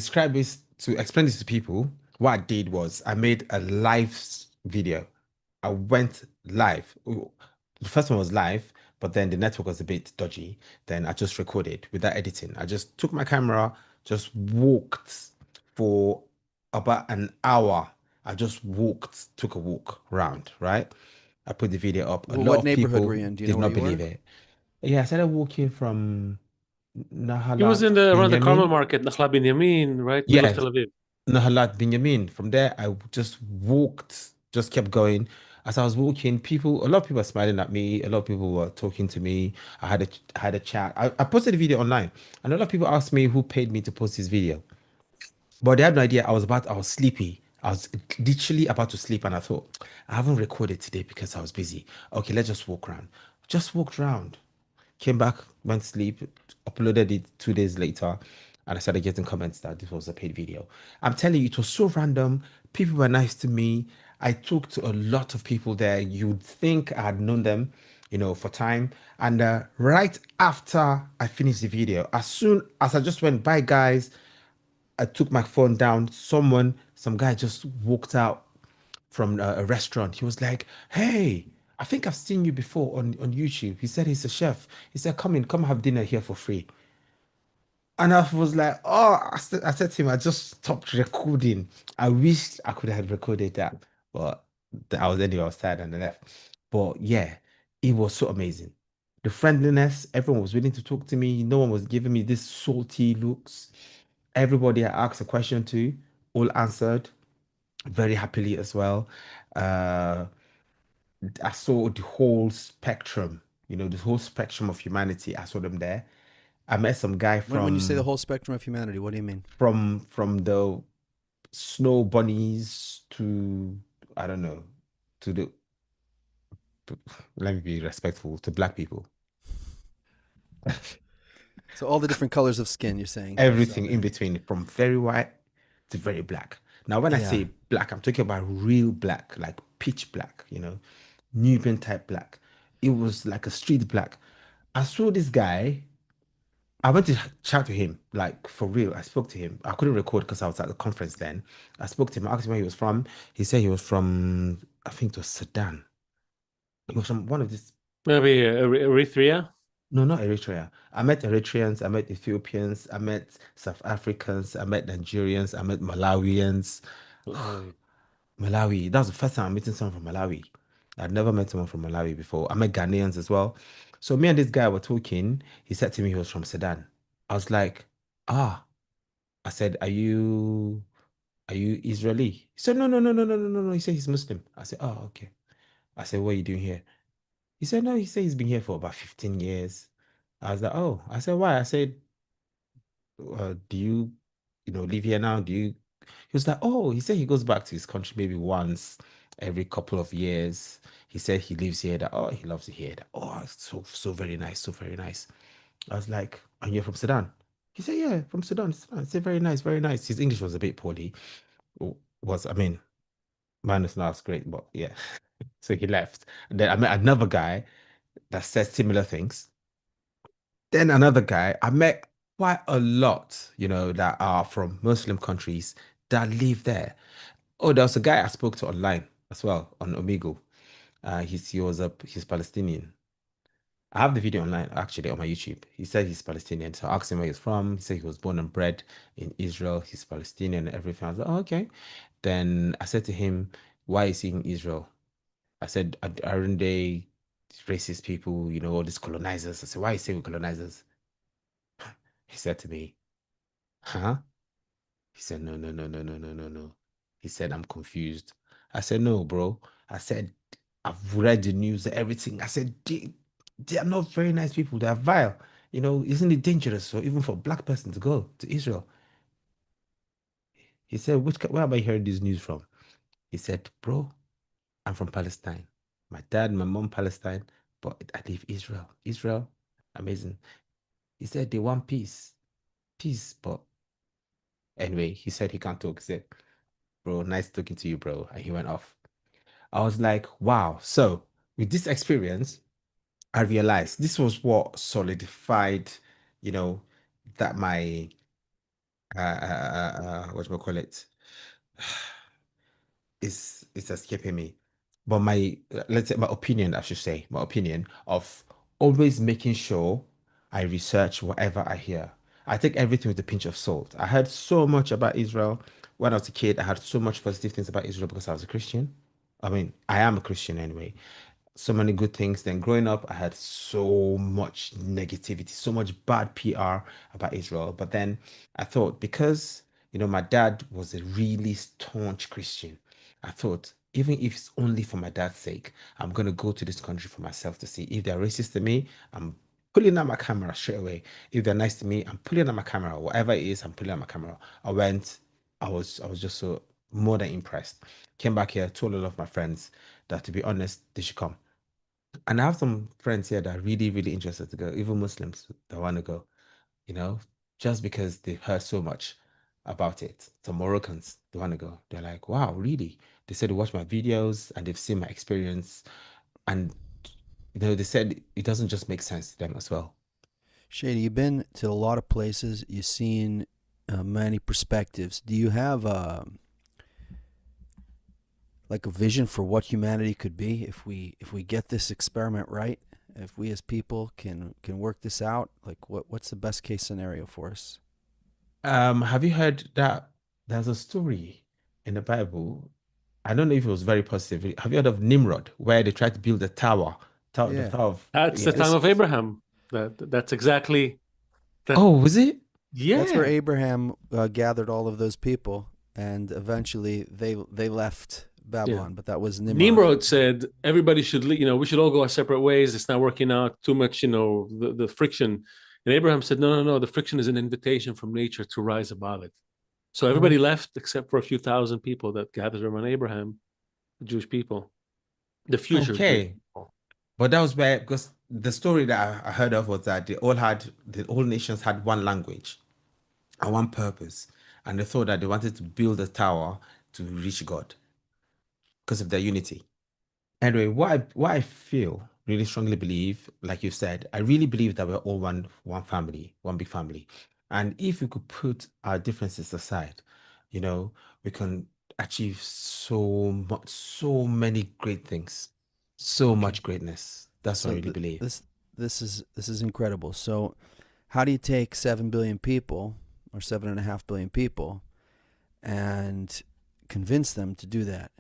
describe this, to explain this to people, what I did was I made a live video. I went live. The first one was live, but then the network was a bit dodgy. Then I just recorded without editing. I just took my camera, just walked for about an hour. I just walked, took a walk around, right? I put the video up. A Well, lot what of neighborhood were people you in? Do you know did where not you believe were? it. Yeah, I started walking from He was Nahalat, in the around the Carmel Binyamin. Market, Nakhla Binyamin, right, middle of Yeah, Tel Aviv. Nahalat Binyamin. From there, I just walked, just kept going. As I was walking, a lot of people were smiling at me. A lot of people were talking to me. I had a chat. I posted a video online, and a lot of people asked me who paid me to post this video. But they had no idea. I was sleepy. I was literally about to sleep, and I thought, I haven't recorded today because I was busy. Okay, let's just walk around. Just walked around. Came back, went to sleep, uploaded it 2 days later, and I started getting comments that this was a paid video. I'm telling you, it was so random. People were nice to me. I talked to a lot of people there. You'd think I had known them, for time. And right after I finished the video, as soon as I just went, bye, guys, I took my phone down. Some guy just walked out from a restaurant. He was like, "Hey, I think I've seen you before on YouTube." He said he's a chef. He said, "Come in, come have dinner here for free." And I was like, "Oh," I said to him, "I just stopped recording. I wish I could have recorded that, but I was tired and I left." But yeah, it was so amazing. The friendliness, everyone was willing to talk to me. No one was giving me this salty looks. Everybody I asked a question to, all answered very happily as well. Uh, I saw the whole spectrum, the whole spectrum of humanity. I saw them there. I met some guy When you say the from whole spectrum of humanity, what do you mean? from from the snow bunnies to, I don't know, to the, let me be respectful, to black people. So all the different colors of skin, you're saying you saw Everything in there. between, from very white to very black. Now, when I Yeah. say black, I'm talking about real black, like pitch black, Nubian type black. It was like a street black. I saw this guy. I went to chat to him, like for real. I spoke to him. I couldn't record because I was at the conference then. I spoke to him. I asked him where he was from. He said he was from, I think it was Sudan. He was from one of these. Maybe Eritrea. No, not Eritrea. I met Eritreans. I met Ethiopians. I met South Africans. I met Nigerians. I met Malawians. Malawi. That was the first time I'm meeting someone from Malawi. I'd never met someone from Malawi before. I met Ghanaians as well. So me and this guy were talking. He said to me he was from Sudan. I was like, Ah, I said, are you Israeli? He said, no, no, no, no, no, no, no, no. He said he's Muslim. I said, oh, okay. I said, what are you doing here? He said, no, he said he's been here for about 15 years. I was like, oh, I said, why? I said, do you, live here now? He was like, oh, he said he goes back to his country maybe once every couple of years. He said he lives here, that, oh, he loves it here. That, oh, it's so very nice, so very nice. I was like, and you're from Sudan? He said, yeah, from Sudan. Sudan. I said, very nice, very nice. His English was a bit poorly. I mean, mine is not as great, but yeah. So he left. And then I met another guy that said similar things. Then another guy, I met quite a lot, that are from Muslim countries that live there. Oh, there was a guy I spoke to online as well on Omegle. He's Palestinian. I have the video online actually on my YouTube. He said he's Palestinian. So I asked him where he's from. He said he was born and bred in Israel. He's Palestinian and everything. I was like, oh, okay. Then I said to him, why is he in Israel? I said, aren't they racist people, all these colonizers? I said, why are you saying colonizers? He said to me, huh? He said, no, no, no, no, no, no, no, no. He said, I'm confused. I said, no, bro. I said, I've read the news, everything. I said, they are not very nice people. They are vile. Isn't it dangerous for even for a black person to go to Israel? He said, where have I heard this news from? He said, bro, I'm from Palestine. My dad, my mom, Palestine, but I live Israel. Israel, amazing. He said they want peace. Peace, but anyway, he said he can't talk. He said, bro, nice talking to you, bro. And he went off. I was like, wow. So with this experience, I realized this was what solidified, that my what do we call it? It's escaping me. But let's say my opinion, I should say, my opinion of always making sure I research whatever I hear. I take everything with a pinch of salt. I heard so much about Israel when I was a kid. I had so much positive things about Israel because I was a Christian. I mean, I am a Christian anyway. So many good things. Then growing up, I had so much negativity, so much bad PR about Israel. But then I thought, because my dad was a really staunch Christian, I thought, even if it's only for my dad's sake, I'm gonna go to this country for myself to see. If they're racist to me, I'm pulling out my camera straight away. If they're nice to me, I'm pulling out my camera. Whatever it is, I'm pulling out my camera. I went. I was just so more than impressed. Came back here, told a lot of my friends that, to be honest, they should come. And I have some friends here that are really, really interested to go, even Muslims that want to go, you know, just because they've heard so much about it. Some Moroccans, they want to go. They're like, wow, really? They said they watch my videos and they've seen my experience. And, they said it doesn't just make sense to them as well. Shady, you've been to a lot of places. You've seen many perspectives. Do you have like a vision for what humanity could be if we get this experiment right? If we as people can work this out, like what's the best case scenario for us? Have you heard that there's a story in the Bible? I don't know if it was very positive. Have you heard of Nimrod, where they tried to build a tower? The Yeah. Tower of, That's the yeah. time of Abraham. That's exactly that. Oh, was it? That's where Yeah. Abraham gathered all of those people, and eventually they left Babylon. But that was Nimrod. Nimrod said everybody should, we should all go our separate ways. It's not working out. Too much, the friction. And Abraham said, no, no, no. The friction is an invitation from nature to rise above it. So everybody left except for a few thousand people that gathered around Abraham, the Jewish people, the future Jewish Okay. people. But that was where, because the story that I heard of was that all nations had one language and one purpose. And they thought that they wanted to build a tower to reach God because of their unity. Anyway, what I feel, really strongly believe, like you said, I really believe that we're all one family, one big family. And if we could put our differences aside, we can achieve so many great things, so much greatness. That's what I really believe. This is incredible. So, how do you take 7 billion people or 7.5 billion people and convince them to do that?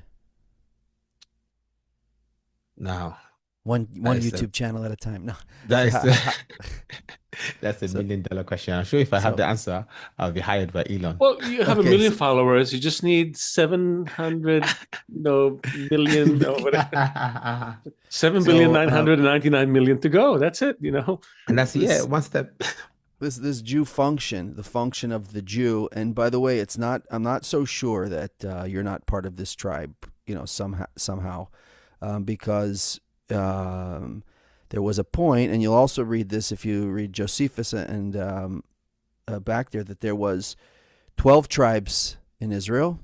Now, One That is a, YouTube channel at a time. No. that So, is that's $1 million question. I'm sure if I have so the answer, I'll be hired by Elon. Well, you have a okay. million followers. You just need 700, million or whatever. 7,999,000,000 to go. That's it. And that's this one step. this Jew function, the function of the Jew, and by the way, I'm not so sure that you're not part of this tribe, somehow, because there was a point, and you'll also read this if you read Josephus and back there, that there was 12 tribes in Israel.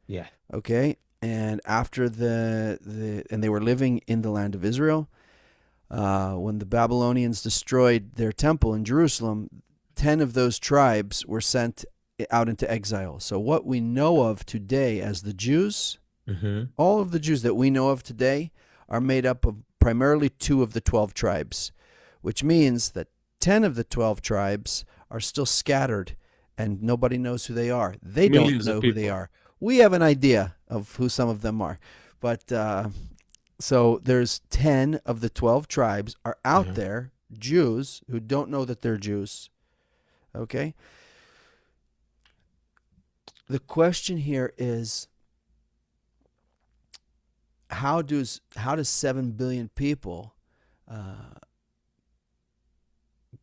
Yeah. Okay, and after and they were living in the land of Israel. When the Babylonians destroyed their temple in Jerusalem, 10 of those tribes were sent out into exile. So what we know of today as the Jews, all of the Jews that we know of today are made up of primarily 2 of the 12 tribes, which means that 10 of the 12 tribes are still scattered and nobody knows who they are. They Millions don't of know who they people. are. We have an idea of who some of them are, but so there's 10 of the 12 tribes are out there, Jews who don't know that they're Jews. Okay? The question here is, how does 7 billion people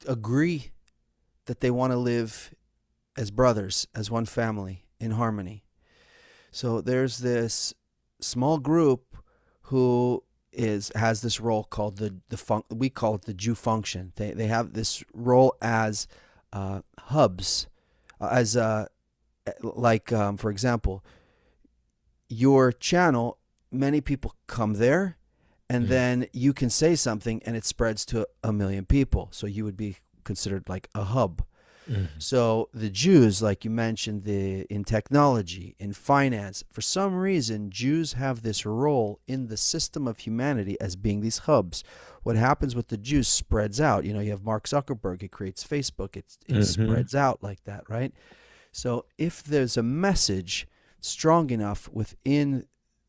agree that they want to live as brothers, as one family, in harmony? So there's this small group who has this role called we call it the Jew function. They have this role as hubs, as for example, your channel. Many people come there, and then you can say something, and it spreads to 1 million people. So you would be considered like a hub. So the Jews, like you mentioned, in technology, in finance, for some reason, Jews have this role in the system of humanity as being these hubs. What happens with the Jews spreads out. You have Mark Zuckerberg, he creates Facebook, it spreads out like that, right? So if there's a message strong enough within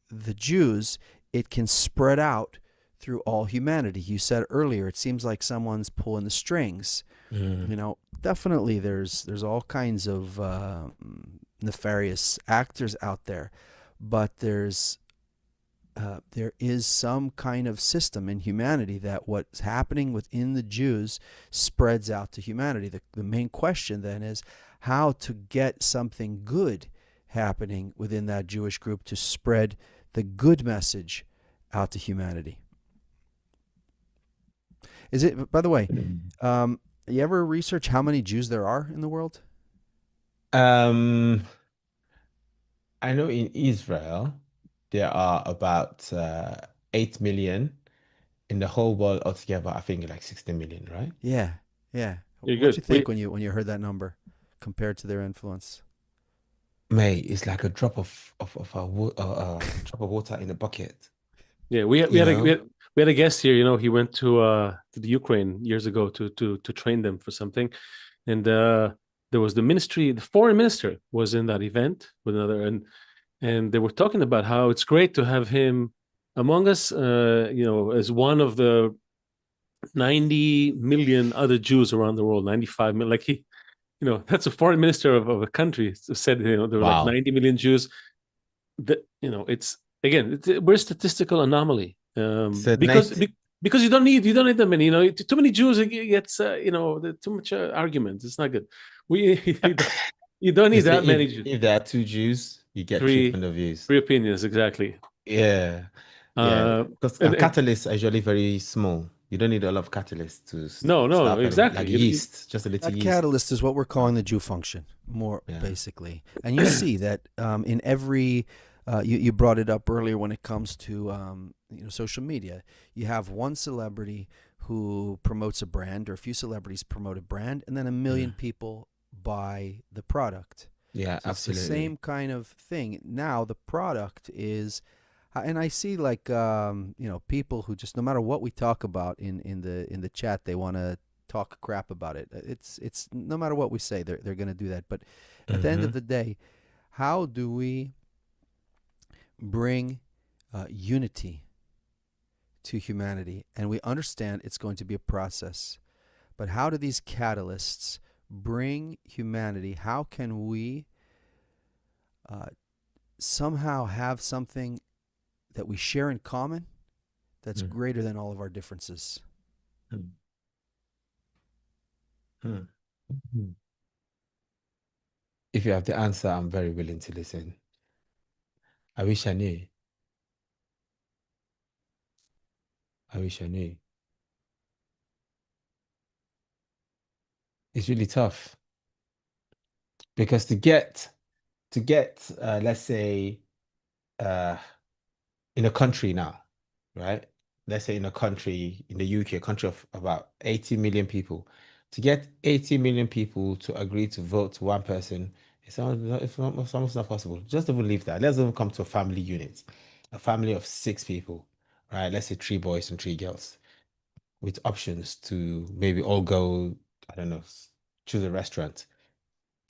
the Jews, it can spread out through all humanity. You said earlier, it seems like someone's pulling the strings. Definitely there's all kinds of nefarious actors out there, but there is some kind of system in humanity that what's happening within the Jews spreads out to humanity. The main question then is how to get something good happening within that Jewish group to spread the good message out to humanity. Is it, by the way, you ever research how many Jews there are in the world? I know in Israel there are about 8 million. In the whole world altogether, I think like 60 million, right? Yeah. You're What good. did you think when you heard that number compared to their influence? Mate, it's like a drop of drop of water in a bucket. Yeah, we had a guest here. He went to the Ukraine years ago to train them for something, and there was the foreign minister was in that event with another, and they were talking about how it's great to have him among us, as one of the 90 million other Jews around the world, 95 million. Like that's a foreign minister of a country said, there were like 90 million Jews. That it's again, we're a statistical anomaly, because you don't need that many. Too many Jews, it gets too much argument. It's not good. You don't need that many Jews. If there are 2 Jews, you get 3 point of views. 3 opinions, exactly. Yeah. Because catalysts are usually very small. You don't need a lot of catalysts to no, exactly. Like yeast, just a little That yeast. catalyst is what we're calling the Jew function, basically. And you see that in every, you brought it up earlier when it comes to social media. You have one celebrity who promotes a brand, or a few celebrities promote a brand, and then 1 million people buy the product. Yeah, So absolutely. it's the same kind of thing. Now the product is, and I see like people who just, no matter what we talk about in the chat, they want to talk crap about it. It's no matter what we say, they're going to do that. But at the end of the day, how do we bring unity to humanity, and we understand it's going to be a process. But how do these catalysts bring humanity? How can we somehow have something that we share in common that's greater than all of our differences? If you have the answer, I'm very willing to listen. I wish I knew. I wish I knew. It's really tough because to get let's say in a country now, right? Let's say in a country in the UK, a country of about 80 million people, to get 80 million people to agree to vote to one person, it's almost not possible. Just even leave that. Let's even come to a family unit, a family of 6 people, right? Let's say 3 boys and 3 girls, with options to maybe all go, I don't know, choose a restaurant,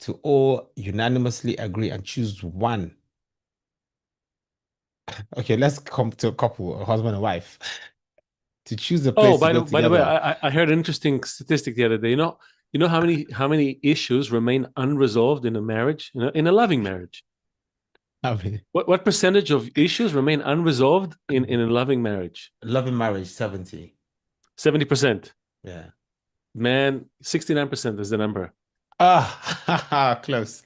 to all unanimously agree and choose one. Okay, let's come to a couple, a husband and wife, to choose a place to go by the way, together. I heard an interesting statistic the other day. You know how many issues remain unresolved in a marriage, in a loving marriage? I mean, What percentage of issues remain unresolved in a loving marriage? loving marriage, 70. 70%. Yeah. Man, 69% is the number. Ah, close.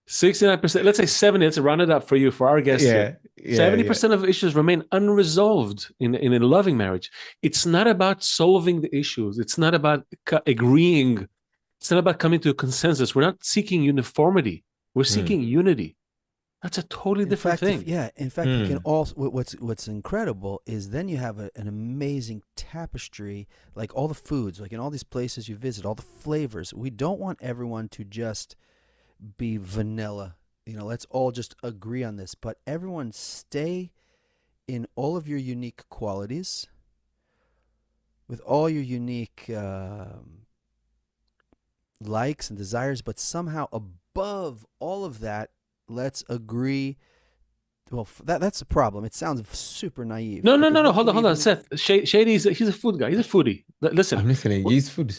69%. Let's say 70. Let's round it up for you, for our guests here. 70% of issues remain unresolved in a loving marriage. It's not about solving the issues. It's not about agreeing. It's not about coming to a consensus. We're not seeking uniformity. We're seeking unity. That's a totally different thing. In fact, you can also, what's incredible is then you have an amazing tapestry, like all the foods, like in all these places you visit, all the flavors. We don't want everyone to just be vanilla. Let's all just agree on this, but everyone stay in all of your unique qualities, with all your unique likes and desires, but somehow above all of that, let's agree. Well, that's a problem. It sounds super naive. No. Hold on. Seth, Shady, he's a food guy. He's a foodie. Listen. I'm listening. Use food.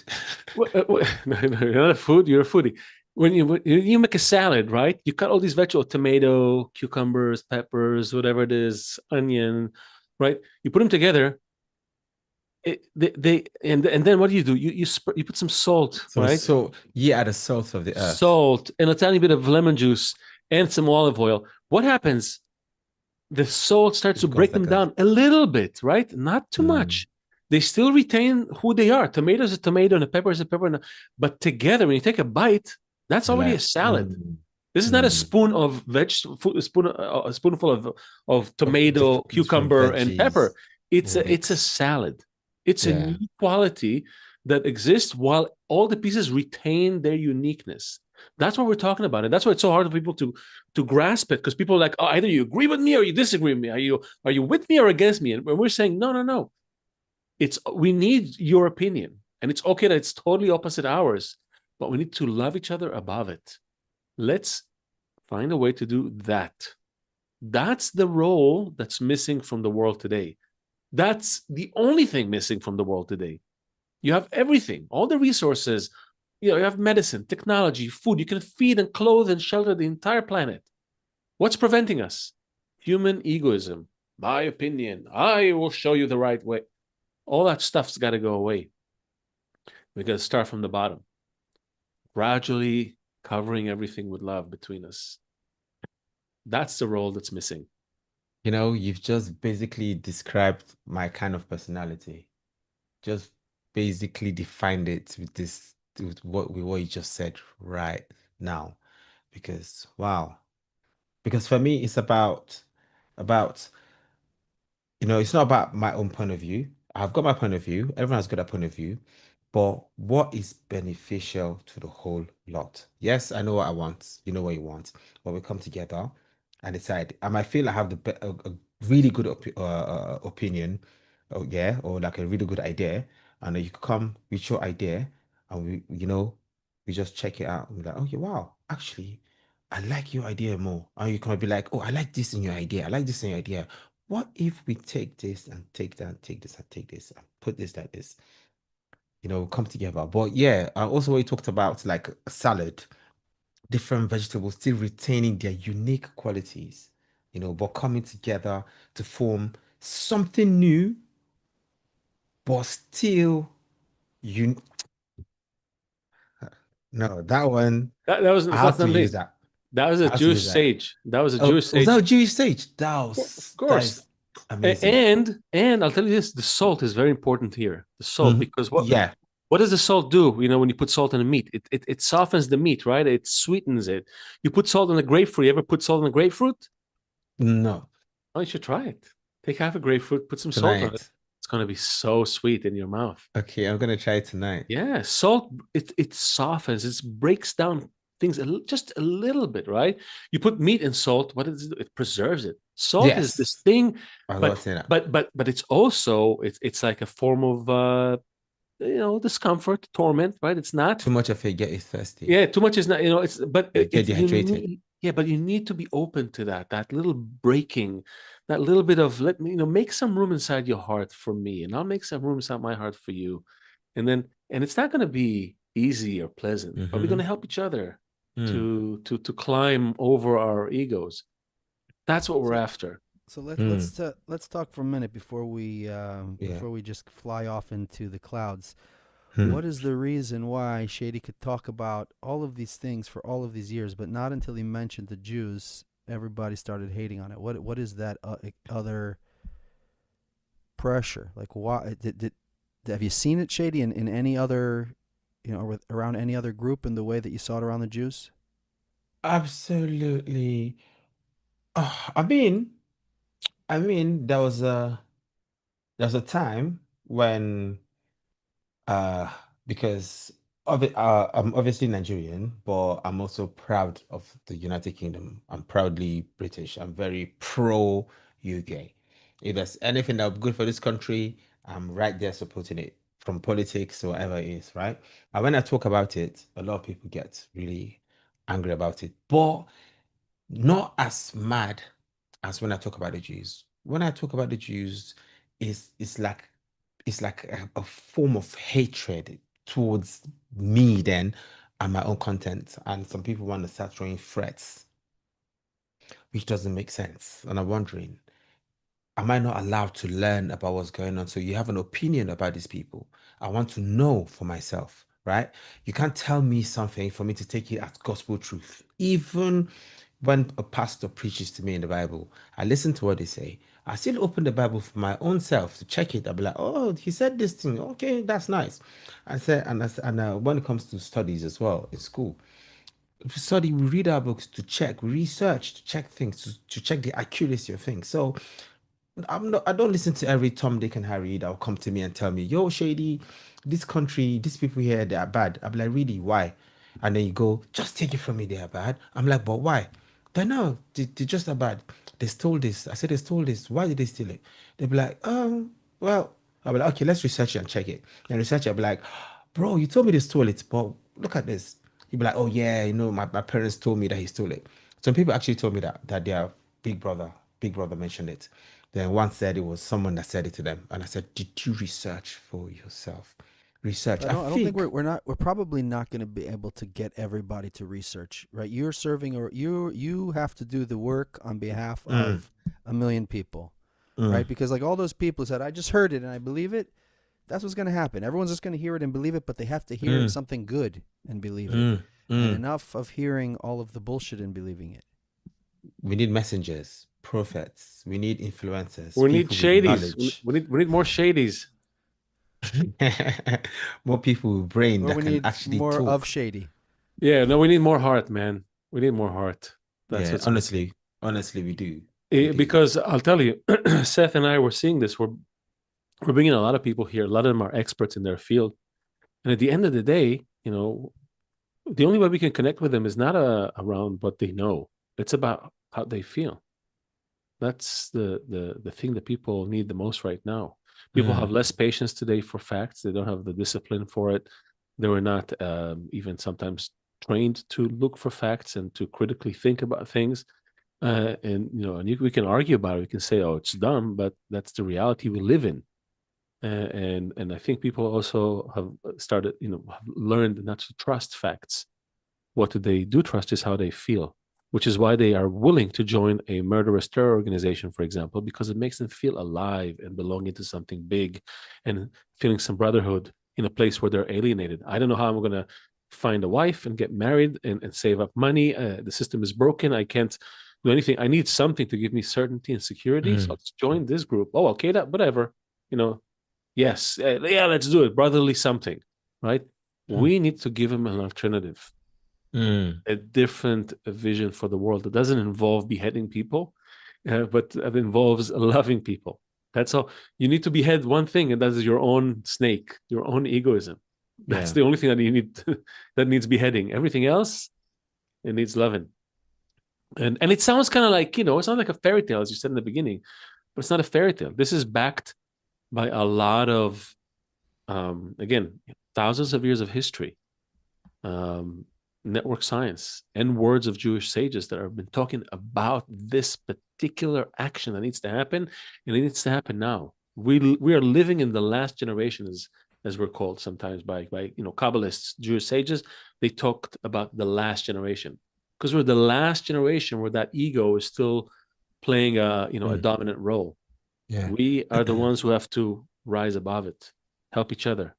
No, you're not a food. You're a foodie. When you make a salad, right? You cut all these vegetables, tomato, cucumbers, peppers, whatever it is, onion, right? You put them together. And then what do? You put some salt, right? So yeah, the salt of the earth. Salt and a tiny bit of lemon juice and some olive oil. What happens? The salt starts to break them down a little bit, right? Not too much. They still retain who they are. Tomato is a tomato and a pepper is a pepper. But together, when you take a bite, that's already a salad. This is not a spoon of a spoonful of tomato, cucumber, and pepper. It's a salad. It's a new quality that exists while all the pieces retain their uniqueness. That's what we're talking about, and that's why it's so hard for people to grasp it, because people are like, oh, either you agree with me or you disagree with me. Are you with me or against me? And we're saying no. We need your opinion, and it's okay that it's totally opposite ours, but we need to love each other above it. Let's find a way to do that. That's the role that's missing from the world today. That's the only thing missing from the world today. You have everything, all the resources. You have medicine, technology, food. You can feed and clothe and shelter the entire planet. What's preventing us? Human egoism. My opinion. I will show you the right way. All that stuff's got to go away. We got to start from the bottom. Gradually covering everything with love between us. That's the role that's missing. You've just basically described my kind of personality. Just basically defined it with what you just said right now. Because for me, it's about it's not about my own point of view. I've got my point of view. Everyone's got a point of view. But what is beneficial to the whole lot? Yes, I know what I want. You know what you want. But we come together and decide. I might feel I have a really good opinion, or like a really good idea, and then you come with your idea, and we just check it out. And we're like, okay, wow, actually, I like your idea more. And you can be like, oh, I like this in your idea. I like this in your idea. what if we take this and take that, and take this and take this, and put this like this, come together. But yeah, also we talked about like a salad, different vegetables still retaining their unique qualities, but coming together to form something new, but still you no, that one That was I that's have to not use me. that. That was I a have to use Jewish that. sage. That was a Oh, Jewish was that sage. a Jewish sage? Of That course. is amazing. And I'll tell you this: the salt is very important here. The salt, because Yeah. what does the salt do? When you put salt in the meat, it softens the meat, right? It sweetens it. You put salt on the grapefruit. You ever put salt on the grapefruit? No. Oh, you should try it. Take half a grapefruit, put some salt on it. Tonight. It's gonna be so sweet in your mouth. Okay, I'm gonna try it tonight. Yeah, salt it softens, it breaks down things just a little bit, right? You put meat in salt, what does it do? It preserves it. Salt is this Yes. thing, I but love saying that. but it's also it's like a form of discomfort, torment, right? It's not. Too much of it get you thirsty. Yeah, too much is not, it's but You get it's you dehydrated. need, yeah, but you need to be open to that little breaking, that little bit of, let me, make some room inside your heart for me, and I'll make some room inside my heart for you. And it's not going to be easy or pleasant, but we're going to help each other to climb over our egos. That's what we're after. So let's talk for a minute before we just fly off into the clouds. What is the reason why Shady could talk about all of these things for all of these years, but not until he mentioned the Jews, everybody started hating on it? What is that other pressure? Like, why have you seen it, Shady, in any other, around any other group in the way that you saw it around the Jews? Absolutely. I mean, there was a time when uh because I'm obviously Nigerian, but I'm also proud of the United Kingdom. I'm proudly British. I'm very pro UK. If there's anything that's good for this country, I'm right there supporting it, from politics or whatever it is, right? And when I talk about it, a lot of people get really angry about it, but not as mad as when I talk about the Jews. When I talk about the Jews, it's like a form of hatred towards me then and my own content. And some people want to start throwing threats, which doesn't make sense. And I'm wondering, am I not allowed to learn about what's going on? So you have an opinion about these people. I want to know for myself, right? You can't tell me something for me to take it as gospel truth. Even when a pastor preaches to me in the Bible, I listen to what they say. I still open the Bible for my own self to check it. I'll be like, oh, he said this thing. Okay, that's nice. When it comes to studies as well in school, we study, we read our books to check, we research to check things, to check the accuracy of things. So I don't listen to every Tom, Dick, and Harry that will come to me and tell me, yo, Shady, this country, these people here, they are bad. I'm like, really? Why? And then you go, just take it from me, they are bad. I'm like, but why? They know, they just are bad. They stole this. I said, they stole this. Why did they steal it? They'll be like, well, I'll be like, okay, let's research it and check it. And research it, I'll be like, bro, you told me they stole it, but look at this. You'd be like, oh yeah, my parents told me that he stole it. Some people actually told me that their big brother mentioned it. Then one said it was someone that said it to them, and I said, "Did you research for yourself? Research." I I don't think think. we're probably not going to be able to get everybody to research, right? You're serving, or you have to do the work on behalf of a million people, right? Because like all those people said, I just heard it and I believe it. That's what's going to happen. Everyone's just going to hear it and believe it, but they have to hear something good and believe it. And enough of hearing all of the bullshit and believing it. We need messengers, prophets. We need influencers, We need people with shadies. knowledge, We need more shadies. more people with brain Or that we can need actually more of talk. Shady. Yeah, no, we need more heart, man. We need more heart. That's Yeah, what's honestly, we do. We do. because I'll tell you, Seth and I were seeing this. We're bringing a lot of people here. A lot of them are experts in their field, and at the end of the day, the only way we can connect with them is not around what they know. It's about how they feel. That's the thing that people need the most right now. People have less patience today for facts. They don't have the discipline for it. They were not even sometimes trained to look for facts and to critically think about things. And we can argue about it. We can say, "Oh, it's dumb," but that's the reality we live in. And I think people also have started, have learned not to trust facts. What they do trust is how they feel, which is why they are willing to join a murderous terror organization, for example, because it makes them feel alive and belonging to something big and feeling some brotherhood in a place where they're alienated. I don't know how I'm going to find a wife and get married and save up money. The system is broken. I can't do anything. I need something to give me certainty and security. So let's join this group. Oh, okay, that whatever. Yes, yeah, let's do it. Brotherly something, right? We need to give them an alternative, a different vision for the world that doesn't involve beheading people, but that involves loving people. That's all. You need to behead one thing, and that is your own snake, your own egoism. That's the only thing that you need that needs beheading. Everything else, it needs loving. And it sounds kind of like, it sounds like a fairy tale, as you said in the beginning, but it's not a fairy tale. This is backed by a lot of, again, thousands of years of history, network science, and words of Jewish sages that have been talking about this particular action that needs to happen, and it needs to happen now. We are living in the last generation, as we're called sometimes by Kabbalists, Jewish sages. They talked about the last generation because we're the last generation where that ego is still playing a dominant role. Yeah. We are the ones who have to rise above it, help each other.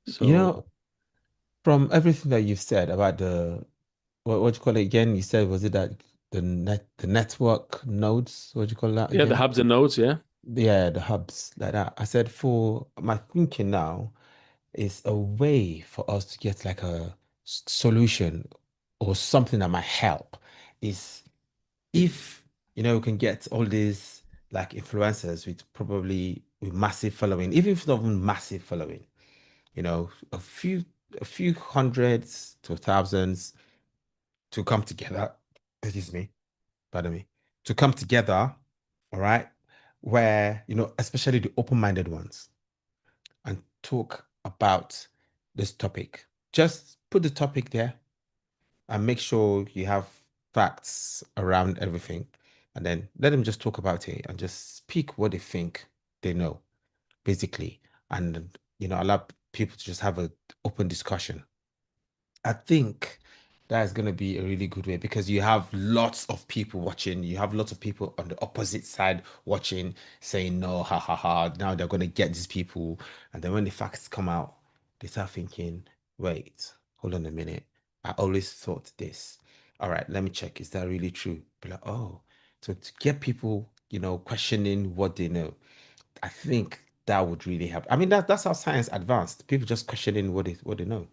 So, from everything that you've said about what you call it again, you said, was it that the network nodes? What do you call that? Yeah, again? The hubs and nodes. Yeah, the hubs like that. I said, for my thinking now is a way for us to get like a solution or something that might help is if we can get all these like influencers with massive following, even if it's not even massive following, a few hundreds to thousands to come together. Excuse me, pardon me, to come together, all right, where especially the open-minded ones, and talk about this topic. Just put the topic there and make sure you have facts around everything, and then let them just talk about it and just speak what they think they know, basically, and allow people to just have an open discussion. I think that is going to be a really good way, because you have lots of people watching, you have lots of people on the opposite side watching, saying no, ha ha ha, now they're going to get these people, and then when the facts come out, they start thinking, wait, hold on a minute, I always thought this. All right, let me check, is that really true? Be like, oh, so to get people questioning what they know, I think that would really help. I mean, that's how science advanced, people just questioning what they know.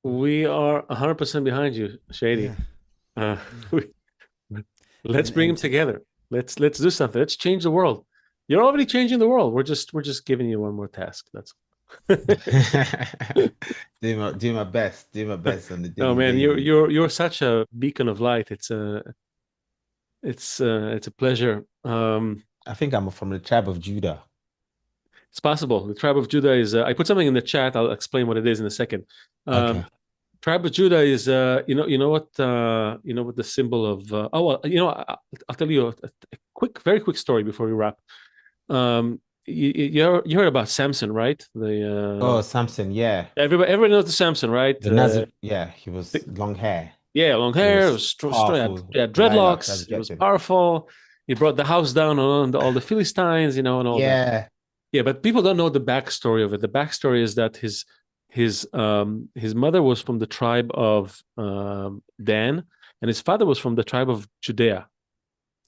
We are 100% behind you, Shady. Yeah. Let's bring them together. Let's do something. Let's change the world. You're already changing the world. We're just giving you one more task. That's do my best. Do my best on the daily. No, man, you're such a beacon of light. It's a pleasure. I think I'm from the tribe of Judah. It's possible. The tribe of Judah is. I put something in the chat. I'll explain what it is in a second. Okay. Tribe of Judah is. You know what the symbol of. I'll tell you a very quick story before we wrap. You heard about Samson, right? Samson, yeah. Everybody knows the Samson, right? He was long hair. Yeah, long hair. It was strong. Yeah, dreadlocks. It was powerful. He brought the house down on all the Philistines, and all that. Yeah, but people don't know the backstory of it. The backstory is that his mother was from the tribe of Dan, and his father was from the tribe of Judea.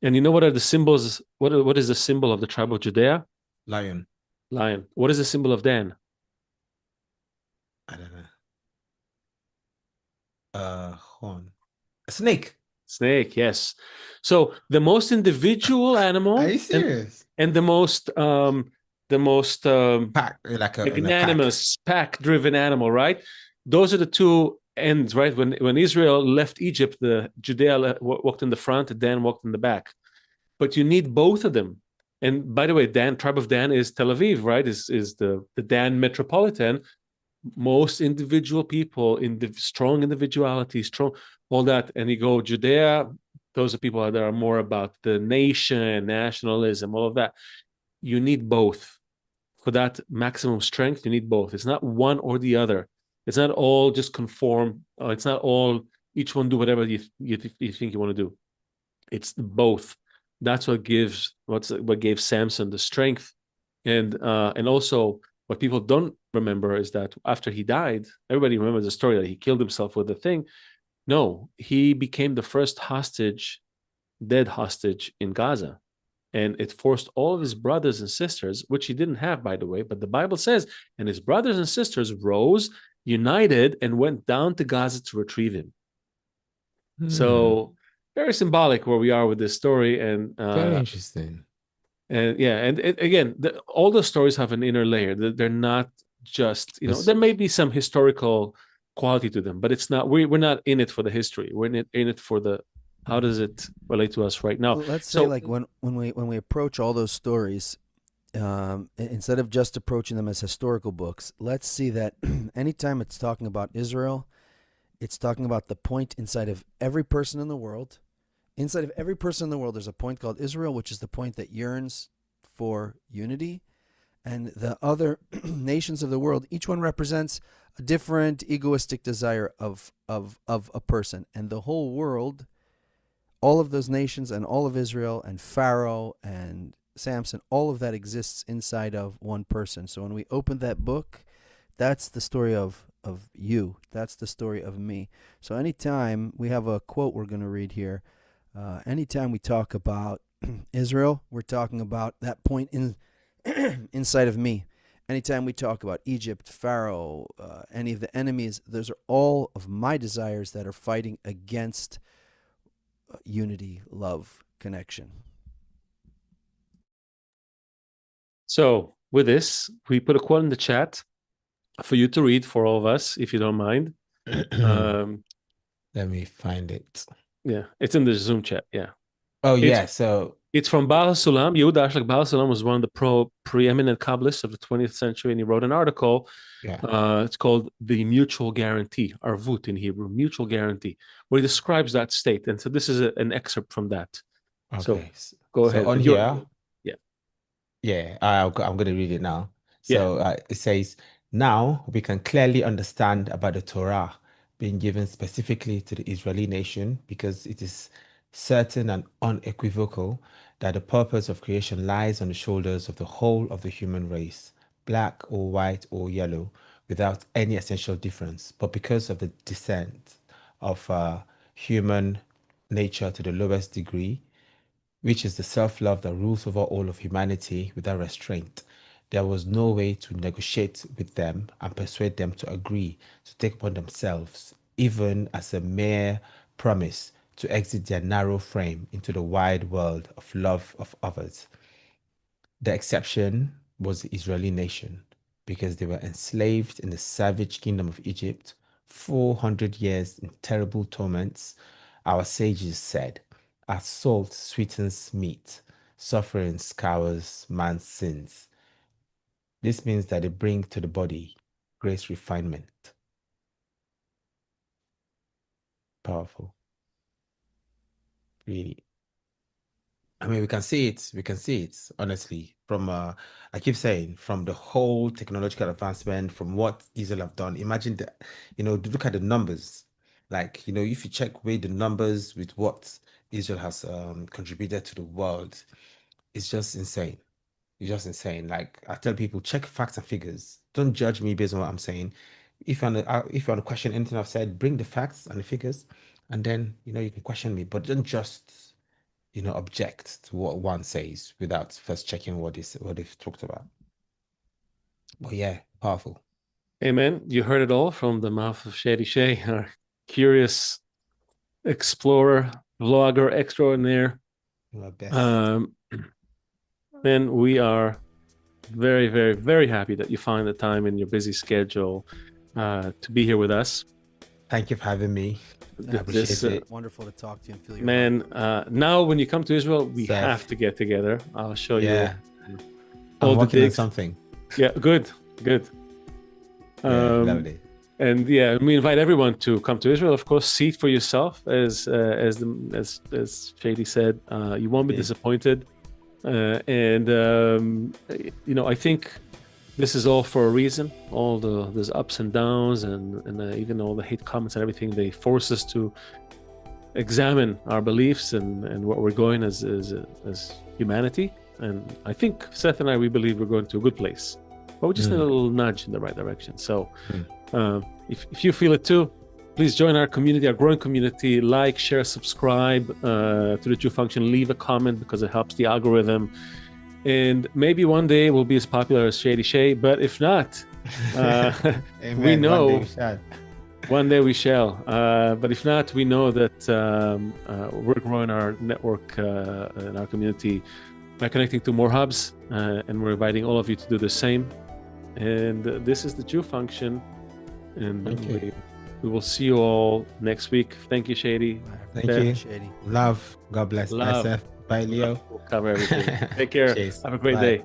And you know what are the symbols? What is the symbol of the tribe of Judea? Lion. What is the symbol of Dan? I don't know. Horn. A snake. Snake, yes. So the most individual animal. Are you serious? And the most pack, like a magnanimous, pack-driven animal, right? Those are the two ends, right? When Israel left Egypt, the Judea walked in the front, Dan walked in the back. But you need both of them. And by the way, tribe of Dan is Tel Aviv, right? Is the Dan metropolitan. most individual people, strong individuality, strong, all that. And you go Judea, those are people that are more about the nation, nationalism, all of that. You need both. For that maximum strength, you need both. It's not one or the other. It's not all just conform. It's not all, each one do whatever you think you want to do. It's both. That's what gave Samson the strength. And also what people don't remember is that after he died, everybody remembers the story that he killed himself with the thing. No, he became the first dead hostage in Gaza. And it forced all of his brothers and sisters, which he didn't have, by the way, but the Bible says, and his brothers and sisters rose, united, and went down to Gaza to retrieve him. So very symbolic where we are with this story. And very interesting. And yeah, and again, all the stories have an inner layer. They're not just, there may be some historical quality to them, but it's not, we're not in it for the history. We're in it for the, how does it relate to us right now? Well, let's say, like, when we approach all those stories, instead of just approaching them as historical books, let's see that anytime it's talking about Israel, it's talking about the point inside of every person in the world. Inside of every person in the world, there's a point called Israel, which is the point that yearns for unity. And the other nations of the world, each one represents a different egoistic desire of a person. And the whole world, all of those nations and all of Israel and Pharaoh and Samson, all of that exists inside of one person. So when we open that book, that's the story of you. That's the story of me. So anytime we have a quote we're going to read here, anytime we talk about Israel, we're talking about that point inside of me. Anytime we talk about Egypt, Pharaoh, any of the enemies, those are all of my desires that are fighting against unity, love, connection. So with this, we put a quote in the chat for you to read for all of us, if you don't mind. Let me find it. Yeah, it's in the Zoom chat. Yeah. Oh, yeah. So it's from Baal Sulam. Yehuda Ashlag Baal Sulam was one of the preeminent Kabbalists of the 20th century, and he wrote an article. Yeah. It's called The Mutual Guarantee, Arvut in Hebrew, mutual guarantee, where he describes that state. And so this is an excerpt from that. Okay. So go ahead. On here, yeah, I'm going to read it now. So it says, now we can clearly understand about the Torah being given specifically to the Israeli nation, because it is certain and unequivocal that the purpose of creation lies on the shoulders of the whole of the human race, black or white or yellow, without any essential difference. But because of the descent of human nature to the lowest degree, which is the self-love that rules over all of humanity without restraint, there was no way to negotiate with them and persuade them to agree to take upon themselves, even as a mere promise, to exit their narrow frame into the wide world of love of others. The exception was the Israeli nation, because they were enslaved in the savage kingdom of Egypt, 400 years in terrible torments. Our sages said, as salt sweetens meat, suffering scours man's sins. This means that they bring to the body grace refinement. Powerful. Really. I mean, we can see it, honestly, from, I keep saying, from the whole technological advancement, from what Israel have done. Imagine that, look at the numbers. Like, if you check with the numbers with what Israel has contributed to the world, it's just insane. It's just insane. Like, I tell people, check facts and figures. Don't judge me based on what I'm saying. If you want to question anything I've said, bring the facts and the figures, and then you can question me. But don't just object to what one says without first checking what they've talked about. But yeah, powerful. Amen. You heard it all from the mouth of Shady Shae, our curious explorer, vlogger extraordinaire. My best. And we are very, very, very happy that you find the time in your busy schedule to be here with us. Thank you for having me. I appreciate it. Wonderful to talk to you and feel your man. Now, when you come to Israel, we have to get together. I'll show you. I'm working on something. Yeah, good. Lovely. And yeah, we invite everyone to come to Israel. Of course, see it for yourself, as Shady said. You won't be disappointed. I think this is all for a reason. All there's ups and downs, and even all the hate comments and everything. They force us to examine our beliefs and what we're going as humanity. And I think Seth and I, we believe we're going to a good place, but we just need a little nudge in the right direction. So if you feel it too, please join our community, our growing community. Like, share, subscribe to the Jew Function. Leave a comment because it helps the algorithm. And maybe one day we'll be as popular as Shady Shae. But if not, we know one day we shall. But if not, we know that we're growing our network and our community by connecting to more hubs. And we're inviting all of you to do the same. And this is the Jew Function. And we will see you all next week. Thank you, Shady. Thank you. Shady. Love. God bless. Love. Bye, Seth. Bye, Leo. We'll cover everything. Take care. Cheers. Have a great Bye. day.